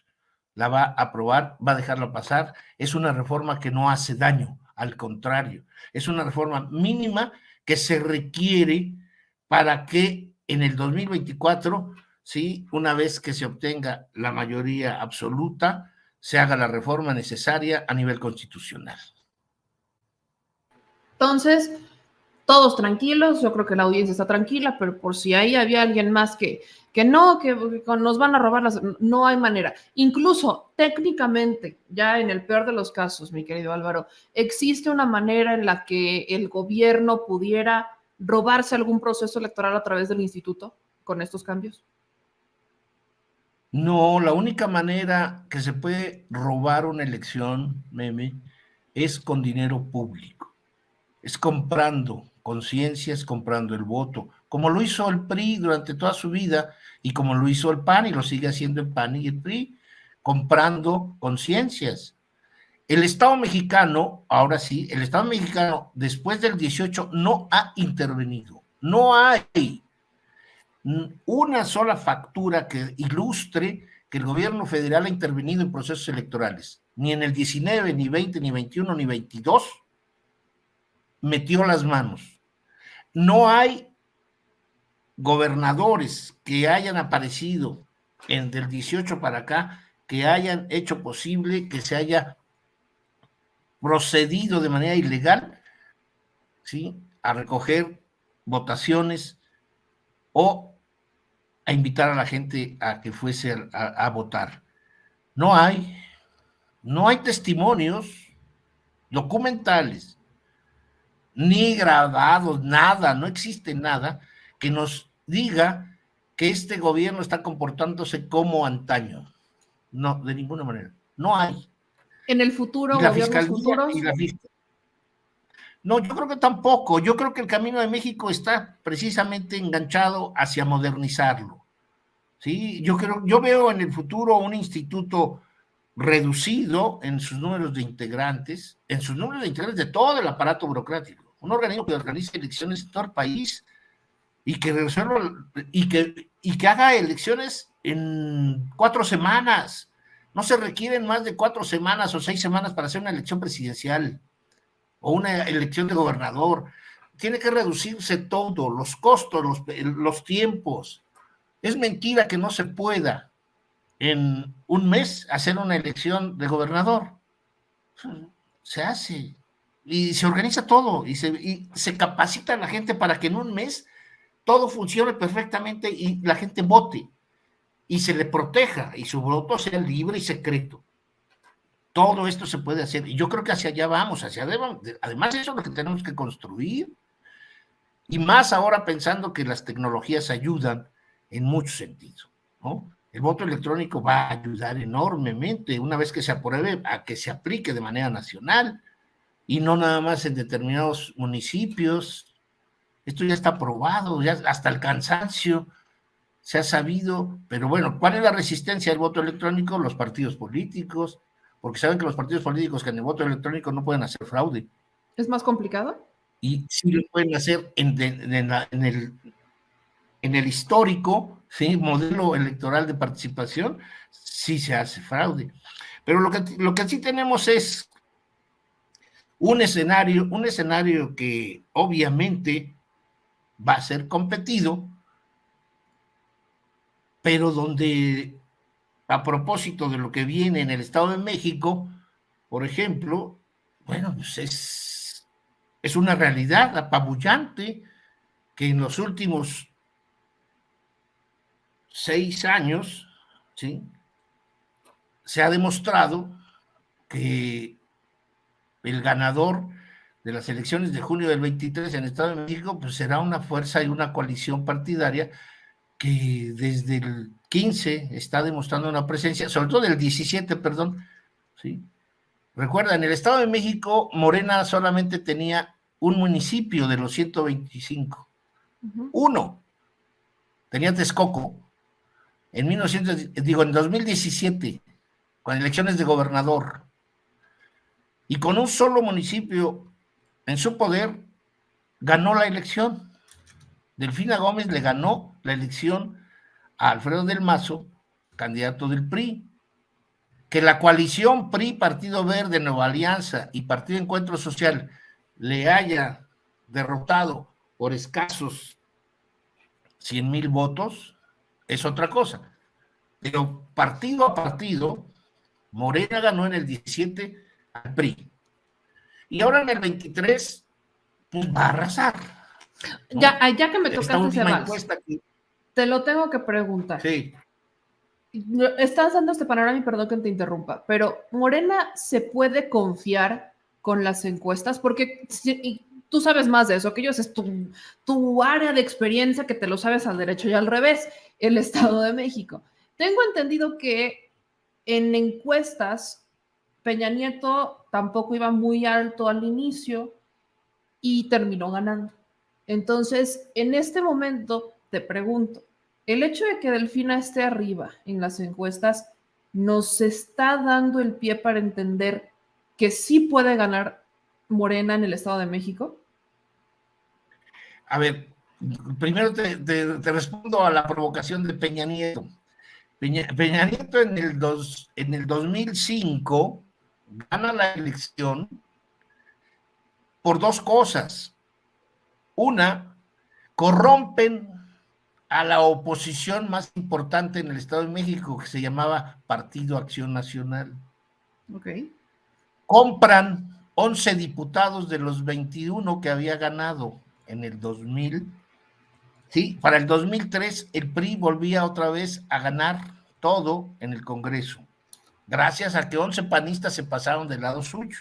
La va a aprobar, va a dejarla pasar. Es una reforma que no hace daño, al contrario, es una reforma mínima que se requiere para que en el 2024, ¿sí? Una vez que se obtenga la mayoría absoluta, se haga la reforma necesaria a nivel constitucional. Entonces, todos tranquilos, yo creo que la audiencia está tranquila, pero por si ahí había alguien más que nos van a robar no hay manera. Incluso técnicamente, ya en el peor de los casos, mi querido Álvaro, ¿existe una manera en la que el gobierno pudiera robarse algún proceso electoral a través del instituto con estos cambios? No, la única manera que se puede robar una elección, Meme, es con dinero público. Es comprando conciencias, comprando el voto, como lo hizo el PRI durante toda su vida y como lo hizo el PAN y lo sigue haciendo el PAN y el PRI, comprando conciencias. El Estado mexicano, ahora sí, el Estado mexicano después del 18 no ha intervenido. No hay una sola factura que ilustre que el gobierno federal ha intervenido en procesos electorales. Ni en el 19, ni 20, ni 21, ni 22 metió las manos. No hay gobernadores que hayan aparecido del 18 para acá que hayan hecho posible que se haya procedido de manera ilegal, ¿sí?, a recoger votaciones o a invitar a la gente a que fuese a votar. No hay testimonios documentales, ni grabados, nada, no existe nada que nos diga que este gobierno está comportándose como antaño. No, de ninguna manera. No hay. En el futuro, Y la gobiernos fiscalía futuros. y la fiscalía. No, yo creo que tampoco. Yo creo que el camino de México está precisamente enganchado hacia modernizarlo. ¿Sí? Yo veo en el futuro un instituto reducido en sus números de integrantes, de todo el aparato burocrático. Un organismo que organice elecciones en todo el país y que resuelva y que haga elecciones en 4 semanas. No se requieren más de 4 semanas o 6 semanas para hacer una elección presidencial o una elección de gobernador. Tiene que reducirse todo, los costos, los tiempos. Es mentira que no se pueda en un mes hacer una elección de gobernador. Se hace y se organiza todo y se capacita a la gente para que en un mes todo funcione perfectamente y la gente vote y se le proteja y su voto sea libre y secreto. Todo esto se puede hacer y yo creo que hacia allá vamos, además eso es lo que tenemos que construir y más ahora pensando que las tecnologías ayudan en muchos sentidos, ¿no? El voto electrónico va a ayudar enormemente una vez que se apruebe a que se aplique de manera nacional y no nada más en determinados municipios. Esto ya está aprobado, ya hasta el cansancio se ha sabido, pero bueno, ¿cuál es la resistencia al voto electrónico? Los partidos políticos, porque saben que los partidos políticos que en el voto electrónico no pueden hacer fraude. ¿Es más complicado? Y sí lo pueden hacer en el histórico, ¿sí?, modelo electoral de participación, sí se hace fraude. Pero lo que sí tenemos es un escenario que obviamente va a ser competido, pero donde, a propósito de lo que viene en el Estado de México, por ejemplo, bueno, pues es una realidad apabullante que en los últimos 6 años, ¿sí?, se ha demostrado que el ganador de las elecciones de junio del 23 en el Estado de México, pues será una fuerza y una coalición partidaria que desde el 15 está demostrando una presencia, sobre todo del 17, perdón, ¿sí? Recuerda, en el Estado de México, Morena solamente tenía un municipio de los 125. Uno. Tenía Texcoco. En 2017, con elecciones de gobernador. Y con un solo municipio en su poder, ganó la elección. Delfina Gómez le ganó la elección a Alfredo del Mazo, candidato del PRI. Que la coalición PRI, Partido Verde, Nueva Alianza y Partido Encuentro Social le haya derrotado por escasos 100,000 votos es otra cosa. Pero partido a partido, Morena ganó en el 17 al PRI. Y ahora en el 23, pues va a arrasar, ¿no? Ya que me tocaste ese vals, te lo tengo que preguntar. Sí. Estás dando este panorama y perdón que te interrumpa, pero ¿Morena se puede confiar con las encuestas? Porque tú sabes más de eso que yo, es tu área de experiencia que te lo sabes al derecho y al revés, el Estado de México. Tengo entendido que en encuestas Peña Nieto tampoco iba muy alto al inicio y terminó ganando. Entonces, en este momento te pregunto, el hecho de que Delfina esté arriba en las encuestas nos está dando el pie para entender que sí puede ganar Morena en el Estado de México. A ver, primero te respondo a la provocación de Peña Nieto. Peña Nieto en el 2005 gana la elección por dos cosas. Una, corrompen a la oposición más importante en el Estado de México, que se llamaba Partido Acción Nacional. Ok. Compran 11 diputados de los 21 que había ganado en el 2000. Sí, para el 2003 el PRI volvía otra vez a ganar todo en el Congreso, gracias a que 11 panistas se pasaron del lado suyo.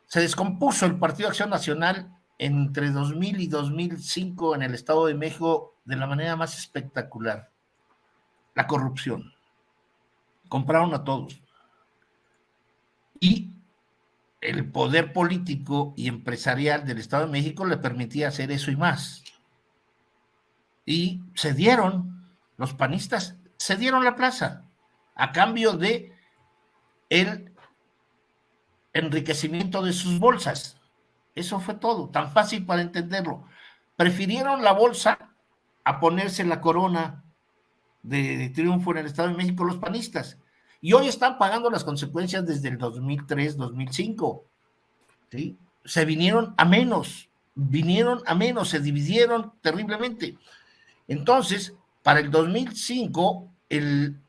Se descompuso el Partido Acción Nacional entre 2000 y 2005 en el Estado de México de la manera más espectacular. La corrupción. Compraron a todos. Y el poder político y empresarial del Estado de México le permitía hacer eso y más. Y los panistas cedieron la plaza a cambio de el enriquecimiento de sus bolsas. Eso fue todo, tan fácil para entenderlo. Prefirieron la bolsa a ponerse la corona de triunfo en el Estado de México los panistas. Y hoy están pagando las consecuencias desde el 2003-2005. ¿Sí? Se vinieron a menos, se dividieron terriblemente. Entonces, para el 2005, el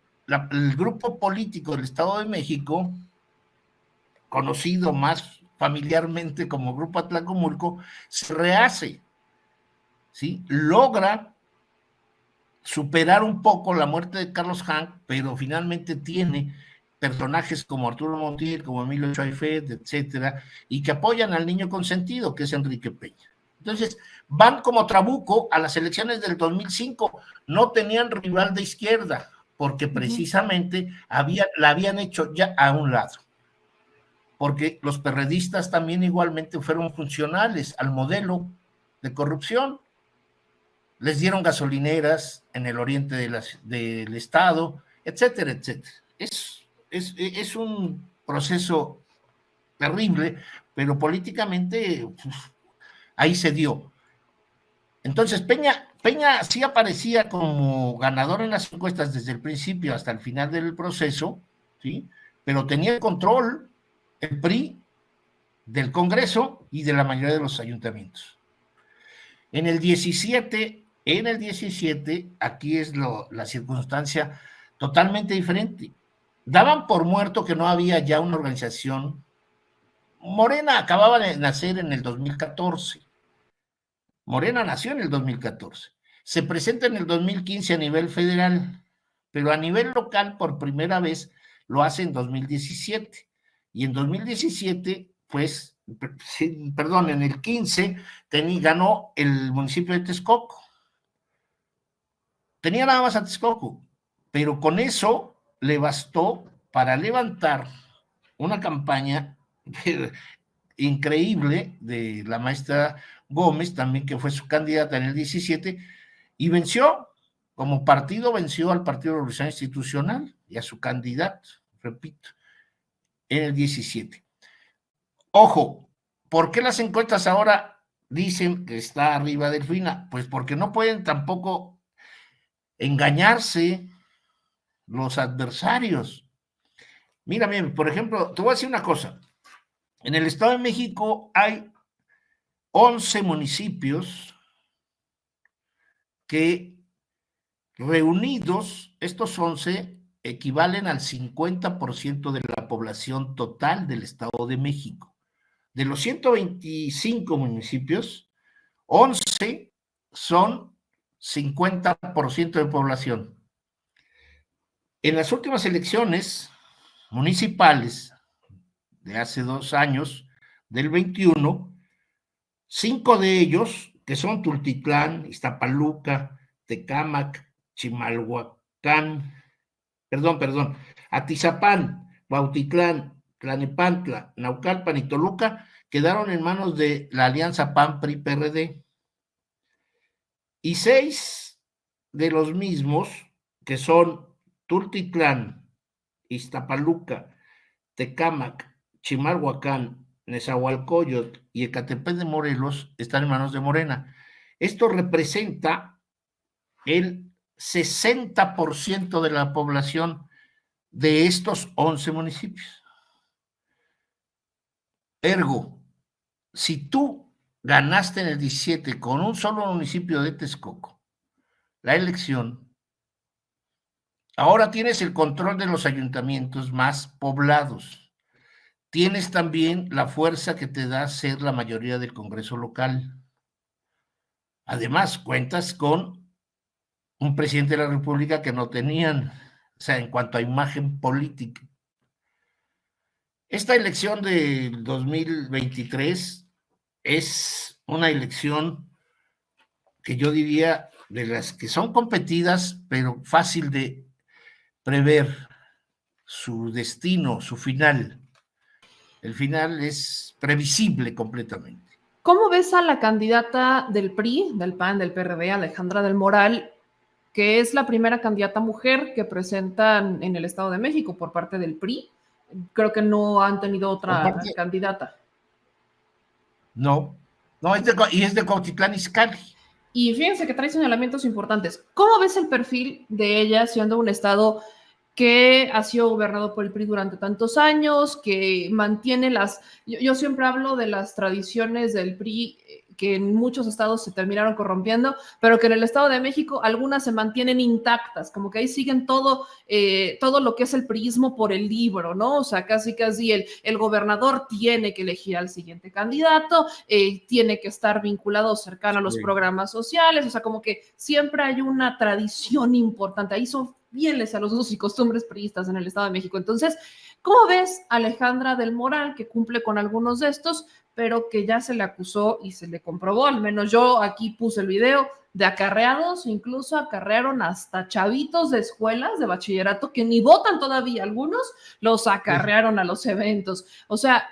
grupo político del Estado de México, conocido más familiarmente como Grupo Atlacomulco, se rehace, ¿sí? Logra superar un poco la muerte de Carlos Hank, pero finalmente tiene personajes como Arturo Montiel, como Emilio Choifet, etcétera, y que apoyan al niño consentido, que es Enrique Peña. Entonces, van como trabuco a las elecciones del 2005, no tenían rival de izquierda, porque precisamente la habían hecho ya a un lado, porque los perredistas también igualmente fueron funcionales al modelo de corrupción. Les dieron gasolineras en el oriente del estado, etcétera, etcétera. Es un proceso terrible, pero políticamente ahí se dio. Entonces Peña sí aparecía como ganador en las encuestas desde el principio hasta el final del proceso, ¿sí? Pero tenía el control el PRI del Congreso y de la mayoría de los ayuntamientos. En el 17, aquí es la circunstancia totalmente diferente. Daban por muerto que no había ya una organización. Morena acababa de nacer en el 2014. Morena nació en el 2014. Se presenta en el 2015 a nivel federal, pero a nivel local por primera vez lo hace en 2017. Y en 2017, pues, perdón, en el 15 ganó el municipio de Texcoco. Tenía nada más a Texcoco, pero con eso le bastó para levantar una campaña increíble de la maestra Gómez, también que fue su candidata en el 17, y venció, como partido, venció al Partido Revolucionario Institucional y a su candidato, repito, en el 17. Ojo, ¿por qué las encuestas ahora dicen que está arriba Delfina? Pues porque no pueden tampoco engañarse los adversarios. Mírame, por ejemplo, te voy a decir una cosa. En el Estado de México hay 11 municipios que reunidos, estos 11 equivalen al 50% de la población total del Estado de México. De los 125 municipios, 11 son 50% de población. En las últimas elecciones municipales de hace 2 años, del 21, 5 de ellos, que son Tultitlán, Iztapaluca, Tecámac, Chimalhuacán, perdón, Atizapán, Bautitlán, Tlanepantla, Naucalpan y Toluca quedaron en manos de la alianza PAN-PRI-PRD. Y 6 de los mismos, que son Tultitlán, Iztapaluca, Tecámac, Chimalhuacán, Nezahualcóyotl y Ecatepec de Morelos, están en manos de Morena. Esto representa el 60% de la población de estos 11 municipios. Ergo, si tú ganaste en el 17 con un solo municipio de Texcoco la elección, ahora tienes el control de los ayuntamientos más poblados. Tienes también la fuerza que te da ser la mayoría del Congreso local. Además, cuentas con un presidente de la República que no tenían, o sea, en cuanto a imagen política. Esta elección del 2023 es una elección que yo diría de las que son competidas, pero fácil de prever su destino, su final. El final es previsible completamente. ¿Cómo ves a la candidata del PRI, del PAN, del PRD, Alejandra del Moral, que es la primera candidata mujer que presentan en el Estado de México por parte del PRI? Creo que no han tenido otra candidata. No, es de Cuautitlán Izcalli. Y fíjense que trae señalamientos importantes. ¿Cómo ves el perfil de ella siendo un estado que ha sido gobernado por el PRI durante tantos años, que mantiene yo siempre hablo de las tradiciones del PRI que en muchos estados se terminaron corrompiendo, pero que en el Estado de México algunas se mantienen intactas, como que ahí siguen todo lo que es el priismo por el libro, ¿no? O sea, casi el gobernador tiene que elegir al siguiente candidato, tiene que estar vinculado cercano a los programas sociales, o sea, como que siempre hay una tradición importante, ahí son fieles a los usos y costumbres priistas en el Estado de México. Entonces, ¿cómo ves a Alejandra del Moral, que cumple con algunos de estos, pero que ya se le acusó y se le comprobó? Al menos yo aquí puse el video de acarreados, incluso acarrearon hasta chavitos de escuelas de bachillerato que ni votan todavía, algunos los acarrearon a los eventos. O sea,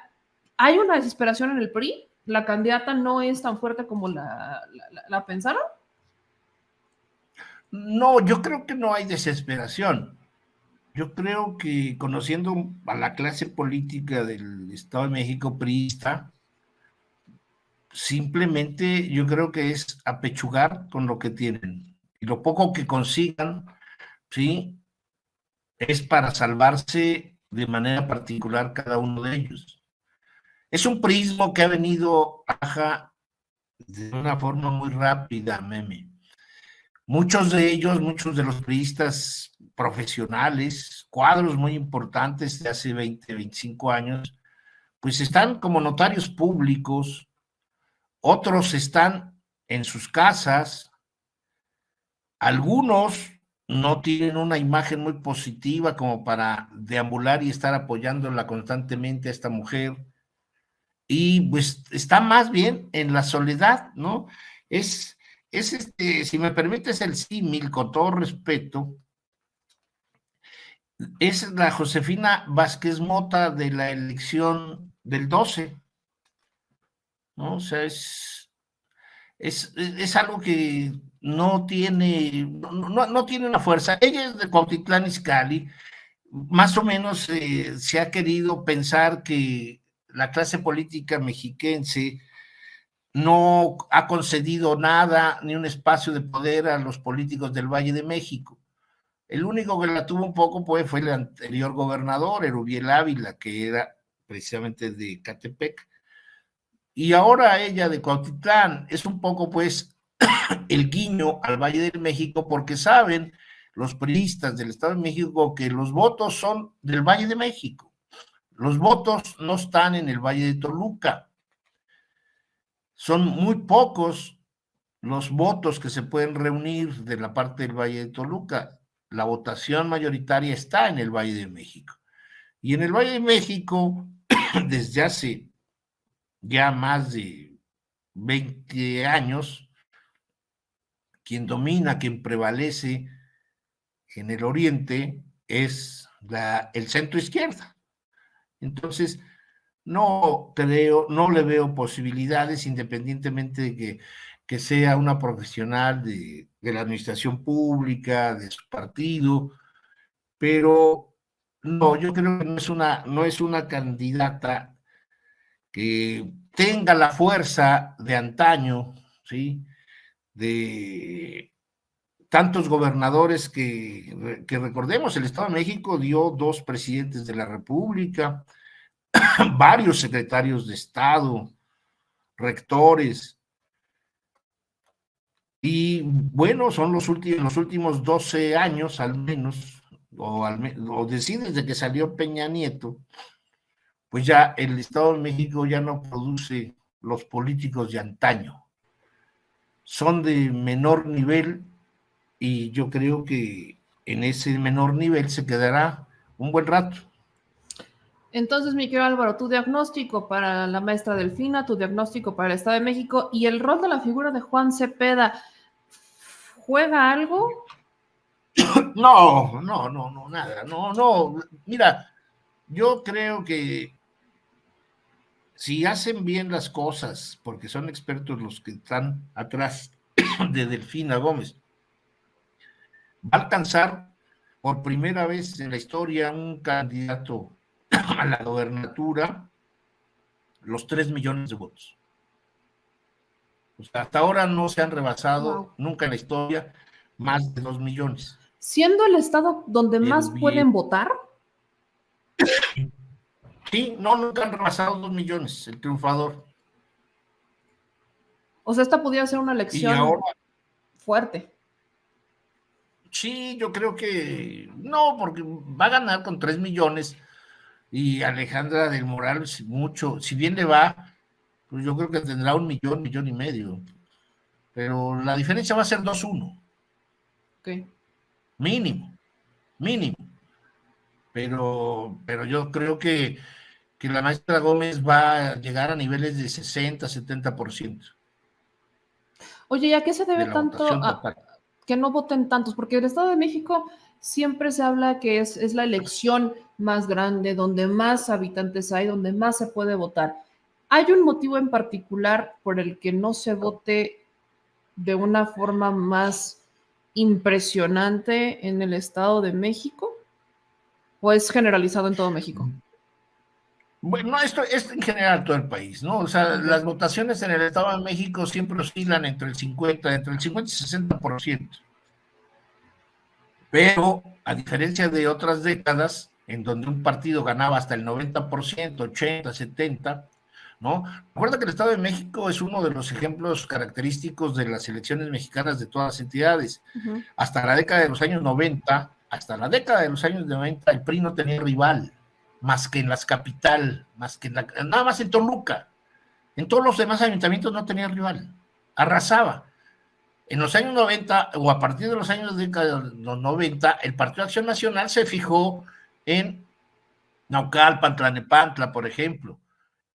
hay una desesperación en el PRI, la candidata no es tan fuerte como la pensaron. No, yo creo que no hay desesperación. Yo creo que conociendo a la clase política del Estado de México priista, simplemente yo creo que es apechugar con lo que tienen. Y lo poco que consigan, ¿sí? Es para salvarse de manera particular cada uno de ellos. Es un prismo que ha venido baja de una forma muy rápida, Meme. Muchos de los priistas profesionales, cuadros muy importantes de hace 20, 25 años, pues están como notarios públicos, otros están en sus casas, algunos no tienen una imagen muy positiva como para deambular y estar apoyándola constantemente a esta mujer, y pues está más bien en la soledad, ¿no? Es si me permites el símil, con todo respeto, es la Josefina Vázquez Mota de la elección del 12, ¿no? O sea, es algo que no tiene una fuerza. Ella es de Cuautitlán Izcalli, más o menos se ha querido pensar que la clase política mexiquense no ha concedido nada, ni un espacio de poder a los políticos del Valle de México. El único que la tuvo un poco pues, fue el anterior gobernador, Erubiel Ávila, que era precisamente de Ecatepec. Y ahora ella de Cuautitlán es un poco pues el guiño al Valle de México, porque saben los priistas del Estado de México que los votos son del Valle de México. Los votos no están en el Valle de Toluca. Son muy pocos los votos que se pueden reunir de la parte del Valle de Toluca. La votación mayoritaria está en el Valle de México. Y en el Valle de México, desde hace ya más de 20 años, quien domina, quien prevalece en el oriente es el centro izquierda. Entonces, no creo, no le veo posibilidades, independientemente de que sea una profesional de la administración pública, de su partido, pero no, yo creo que no es una candidata que tenga la fuerza de antaño, ¿sí? De tantos gobernadores que recordemos, el Estado de México dio 2 presidentes de la República, varios secretarios de Estado, rectores, y bueno, son los últimos 12 años al menos, o decir desde que salió Peña Nieto, pues ya el Estado de México ya no produce los políticos de antaño, son de menor nivel, y yo creo que en ese menor nivel se quedará un buen rato. Entonces, mi querido Álvaro, tu diagnóstico para la maestra Delfina, tu diagnóstico para el Estado de México y el rol de la figura de Juan Cepeda, ¿juega algo? No, nada, no. Mira, yo creo que si hacen bien las cosas, porque son expertos los que están atrás de Delfina Gómez, va a alcanzar por primera vez en la historia un candidato a la gobernatura los 3 millones de votos. O sea, hasta ahora no se han rebasado nunca en la historia más de 2 millones. ¿Siendo el estado donde más pueden votar? Sí, no, nunca han rebasado 2 millones, el triunfador. O sea, esta pudiera ser una elección ahora, fuerte. Sí, yo creo que no, porque va a ganar con 3 millones y Alejandra del Moral mucho, si bien le va, pues yo creo que tendrá 1 millón, 1,5 millones, pero la diferencia va a ser 2-1. Ok. Mínimo, pero yo creo que la maestra Gómez va a llegar a niveles de 60-70%. Oye, ¿y a qué se debe de la tanto votación total. Que no voten tantos? Porque el Estado de México siempre se habla que es la elección más grande, donde más habitantes hay, donde más se puede votar. ¿Hay un motivo en particular por el que no se vote de una forma más impresionante en el Estado de México? ¿O es generalizado en todo México? Bueno, esto es en general todo el país, ¿no? O sea, las votaciones en el Estado de México siempre oscilan entre el 50 y 60%. Pero, a diferencia de otras décadas, en donde un partido ganaba hasta el 90%, 80, 70, ¿no? Recuerda que el Estado de México es uno de los ejemplos característicos de las elecciones mexicanas de todas las entidades. Hasta la década de los años 90, el PRI no tenía rival, más que en las capital, nada más en Toluca. En todos los demás ayuntamientos no tenía rival, arrasaba. En los años 90, o a partir de los años de los 90, el Partido de Acción Nacional se fijó en Naucalpan, Tlalnepantla, por ejemplo,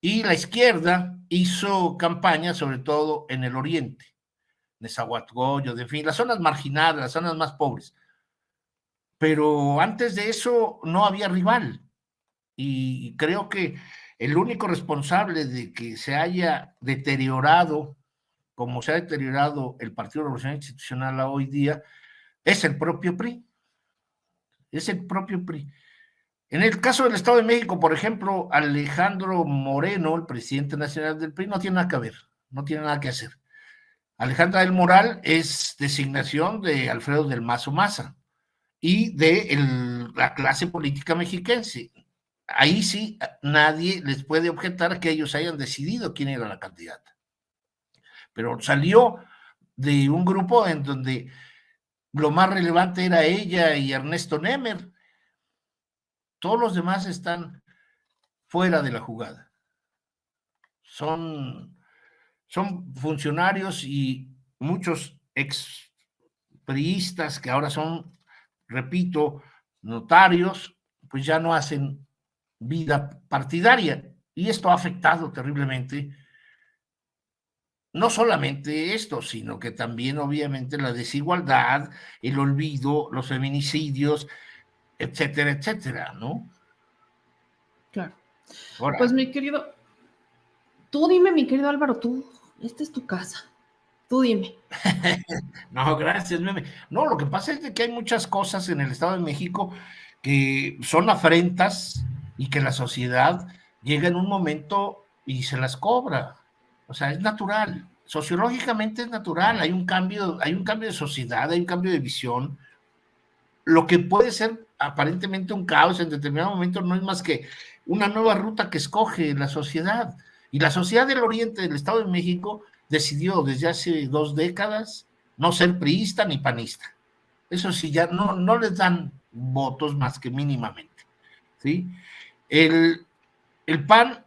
y la izquierda hizo campaña sobre todo en el oriente, Nezahualcóyotl, en fin, las zonas marginadas, las zonas más pobres. Pero antes de eso no había rival, y creo que el único responsable de que se haya deteriorado como se ha deteriorado el Partido Revolucionario Institucional hoy día, es el propio PRI. Es el propio PRI. En el caso del Estado de México, por ejemplo, Alejandro Moreno, el presidente nacional del PRI, no tiene nada que ver, no tiene nada que hacer. Alejandra del Moral es designación de Alfredo del Mazo Maza y de la clase política mexiquense. Ahí sí, nadie les puede objetar que ellos hayan decidido quién era la candidata. Pero salió de un grupo en donde lo más relevante era ella y Ernesto Nemer. Todos los demás están fuera de la jugada. Son funcionarios y muchos expriistas que ahora son, repito, notarios, pues ya no hacen vida partidaria. Y esto ha afectado terriblemente no solamente esto, sino que también obviamente la desigualdad, el olvido, los feminicidios, etcétera, etcétera, ¿no? Claro. Ahora, Pues mi querido, tú dime, mi querido Álvaro, esta es tu casa. Tú dime. no, gracias, meme. No, lo que pasa es de que hay muchas cosas en el Estado de México que son afrentas y que la sociedad llega en un momento y se las cobra. O sea, es natural. Sociológicamente es natural. Hay un cambio de sociedad, hay un cambio de visión. Lo que puede ser aparentemente un caos en determinado momento no es más que una nueva ruta que escoge la sociedad. Y la sociedad del Oriente del Estado de México decidió desde hace 2 décadas no ser priista ni panista. Eso sí, ya no les dan votos más que mínimamente. ¿Sí? El PAN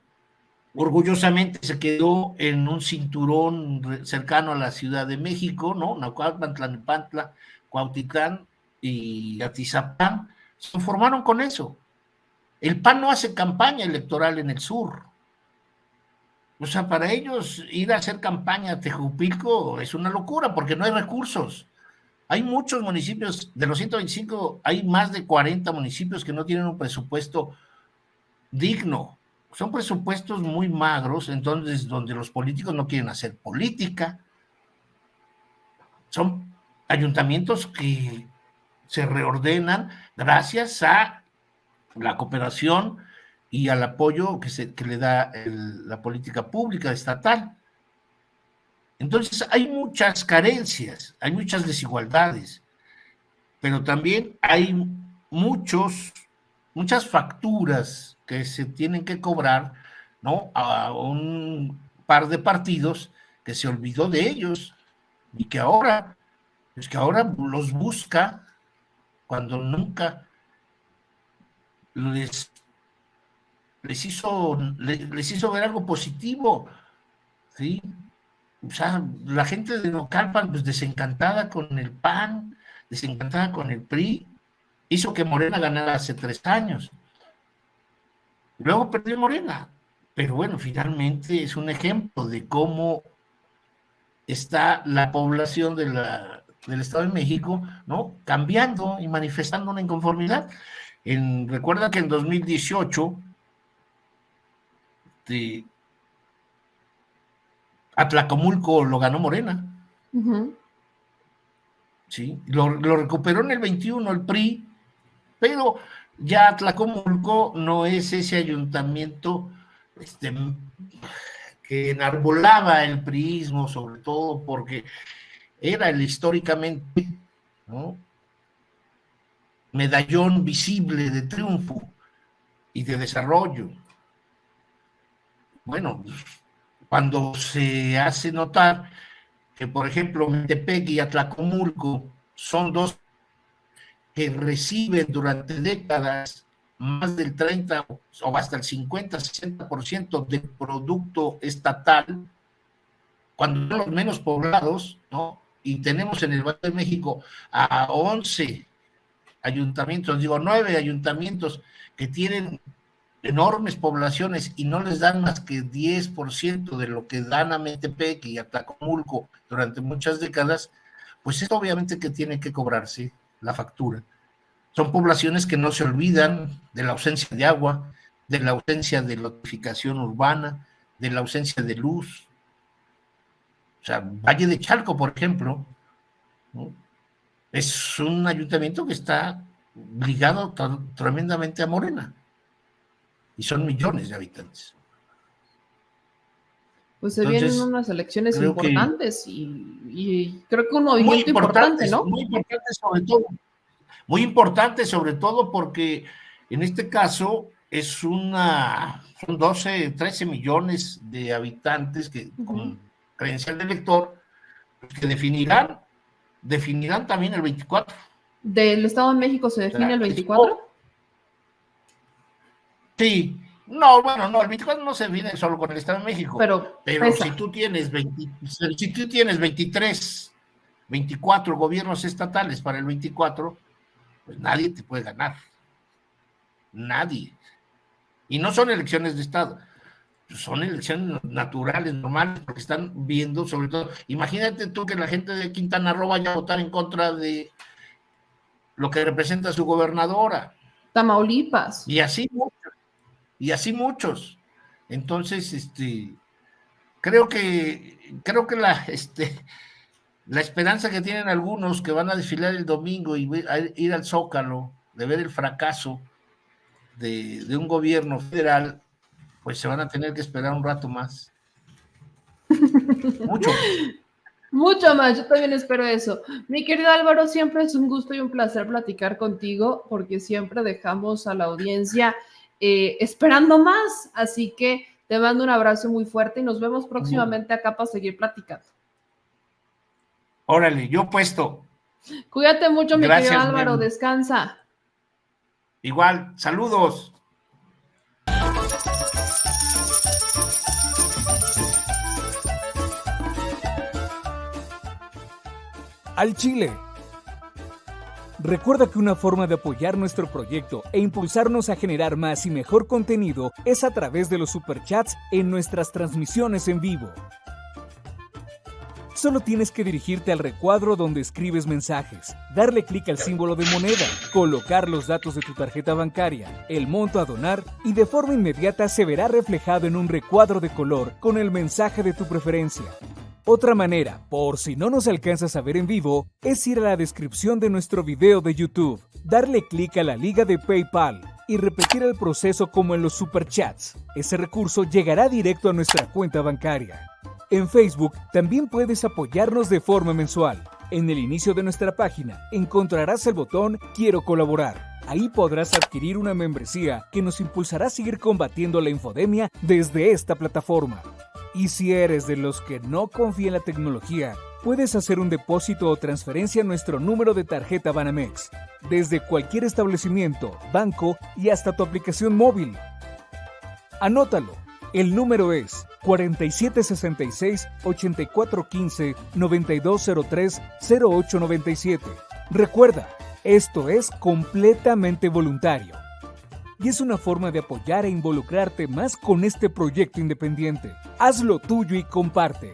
orgullosamente se quedó en un cinturón cercano a la Ciudad de México, ¿no? Naucalpan, Tlalnepantla, Cuautitlán y Atizapán, se conformaron con eso. El PAN no hace campaña electoral en el sur. O sea, para ellos ir a hacer campaña a Tejupilco es una locura porque no hay recursos. Hay muchos municipios, de los 125, hay más de 40 municipios que no tienen un presupuesto digno. Son presupuestos muy magros, entonces donde los políticos no quieren hacer política. Son ayuntamientos que se reordenan gracias a la cooperación y al apoyo que le da la política pública estatal. Entonces hay muchas carencias, hay muchas desigualdades, pero también hay muchas facturas que se tienen que cobrar, ¿no? A un par de partidos que se olvidó de ellos y que ahora los busca cuando nunca les hizo ver algo positivo, ¿sí? O sea, la gente de Naucalpan, pues desencantada con el PAN, desencantada con el PRI, hizo que Morena ganara hace 3 años. Luego perdió Morena, pero bueno, finalmente es un ejemplo de cómo está la población del Estado de México, ¿no? Cambiando y manifestando una inconformidad. Recuerda que en 2018 Atlacomulco lo ganó Morena. Uh-huh. ¿Sí? Lo recuperó en el 21 el PRI, pero ya Atlacomulco no es ese ayuntamiento que enarbolaba el priismo, sobre todo porque era el históricamente, ¿no?, medallón visible de triunfo y de desarrollo. Bueno, cuando se hace notar que, por ejemplo, Metepec y Atlacomulco son dos que reciben durante décadas más del 30 o hasta el 50-60% del producto estatal, cuando son los menos poblados, ¿no? Y tenemos en el Valle de México a 11 ayuntamientos, 9 ayuntamientos que tienen enormes poblaciones y no les dan más que 10% de lo que dan a Metepec y a Atlacomulco durante muchas décadas, pues esto obviamente que tiene que cobrarse la factura. Son poblaciones que no se olvidan de la ausencia de agua, de la ausencia de lotificación urbana, de la ausencia de luz. O sea, Valle de Chalco, por ejemplo, ¿no?, es un ayuntamiento que está ligado tremendamente a Morena. Y son millones de habitantes. Pues se vienen unas elecciones importantes y creo que un movimiento importante, ¿no? Muy importante sobre todo porque en este caso son 12, 13 millones de habitantes que con credencial de elector que definirán también el 24. ¿Del Estado de México se define el 24? Sí. No, bueno, no, el 24 no se define solo con el Estado de México. Pero si tú tienes 23, 24 gobiernos estatales para el 24, pues nadie te puede ganar. Nadie. Y no son elecciones de Estado, son elecciones naturales, normales, porque están viendo, sobre todo, imagínate tú que la gente de Quintana Roo vaya a votar en contra de lo que representa su gobernadora. Tamaulipas. Y así muchos. Entonces, creo que la esperanza que tienen algunos que van a desfilar el domingo y ir al Zócalo, de ver el fracaso de un gobierno federal, pues se van a tener que esperar un rato más. Mucho más. Mucho más, yo también espero eso. Mi querido Álvaro, siempre es un gusto y un placer platicar contigo, porque siempre dejamos a la audiencia esperando más. Así que te mando un abrazo muy fuerte y nos vemos próximamente acá para seguir platicando. Órale, yo puesto. Cuídate mucho, mi Gracias, querido Álvaro, Memo. descansa. Igual, saludos. Al Chile. Recuerda que una forma de apoyar nuestro proyecto e impulsarnos a generar más y mejor contenido es a través de los superchats en nuestras transmisiones en vivo. Solo tienes que dirigirte al recuadro donde escribes mensajes, darle clic al símbolo de moneda, colocar los datos de tu tarjeta bancaria, el monto a donar y de forma inmediata se verá reflejado en un recuadro de color con el mensaje de tu preferencia. Otra manera, por si no nos alcanzas a ver en vivo, es ir a la descripción de nuestro video de YouTube, darle clic a la liga de PayPal y repetir el proceso como en los superchats. Ese recurso llegará directo a nuestra cuenta bancaria. En Facebook también puedes apoyarnos de forma mensual. En el inicio de nuestra página encontrarás el botón Quiero colaborar. Ahí podrás adquirir una membresía que nos impulsará a seguir combatiendo la infodemia desde esta plataforma. Y si eres de los que no confía en la tecnología, puedes hacer un depósito o transferencia a nuestro número de tarjeta Banamex, desde cualquier establecimiento, banco y hasta tu aplicación móvil. Anótalo, el número es 4766-8415-9203-0897. Recuerda, esto es completamente voluntario. Y es una forma de apoyar e involucrarte más con este proyecto independiente. Hazlo tuyo y comparte.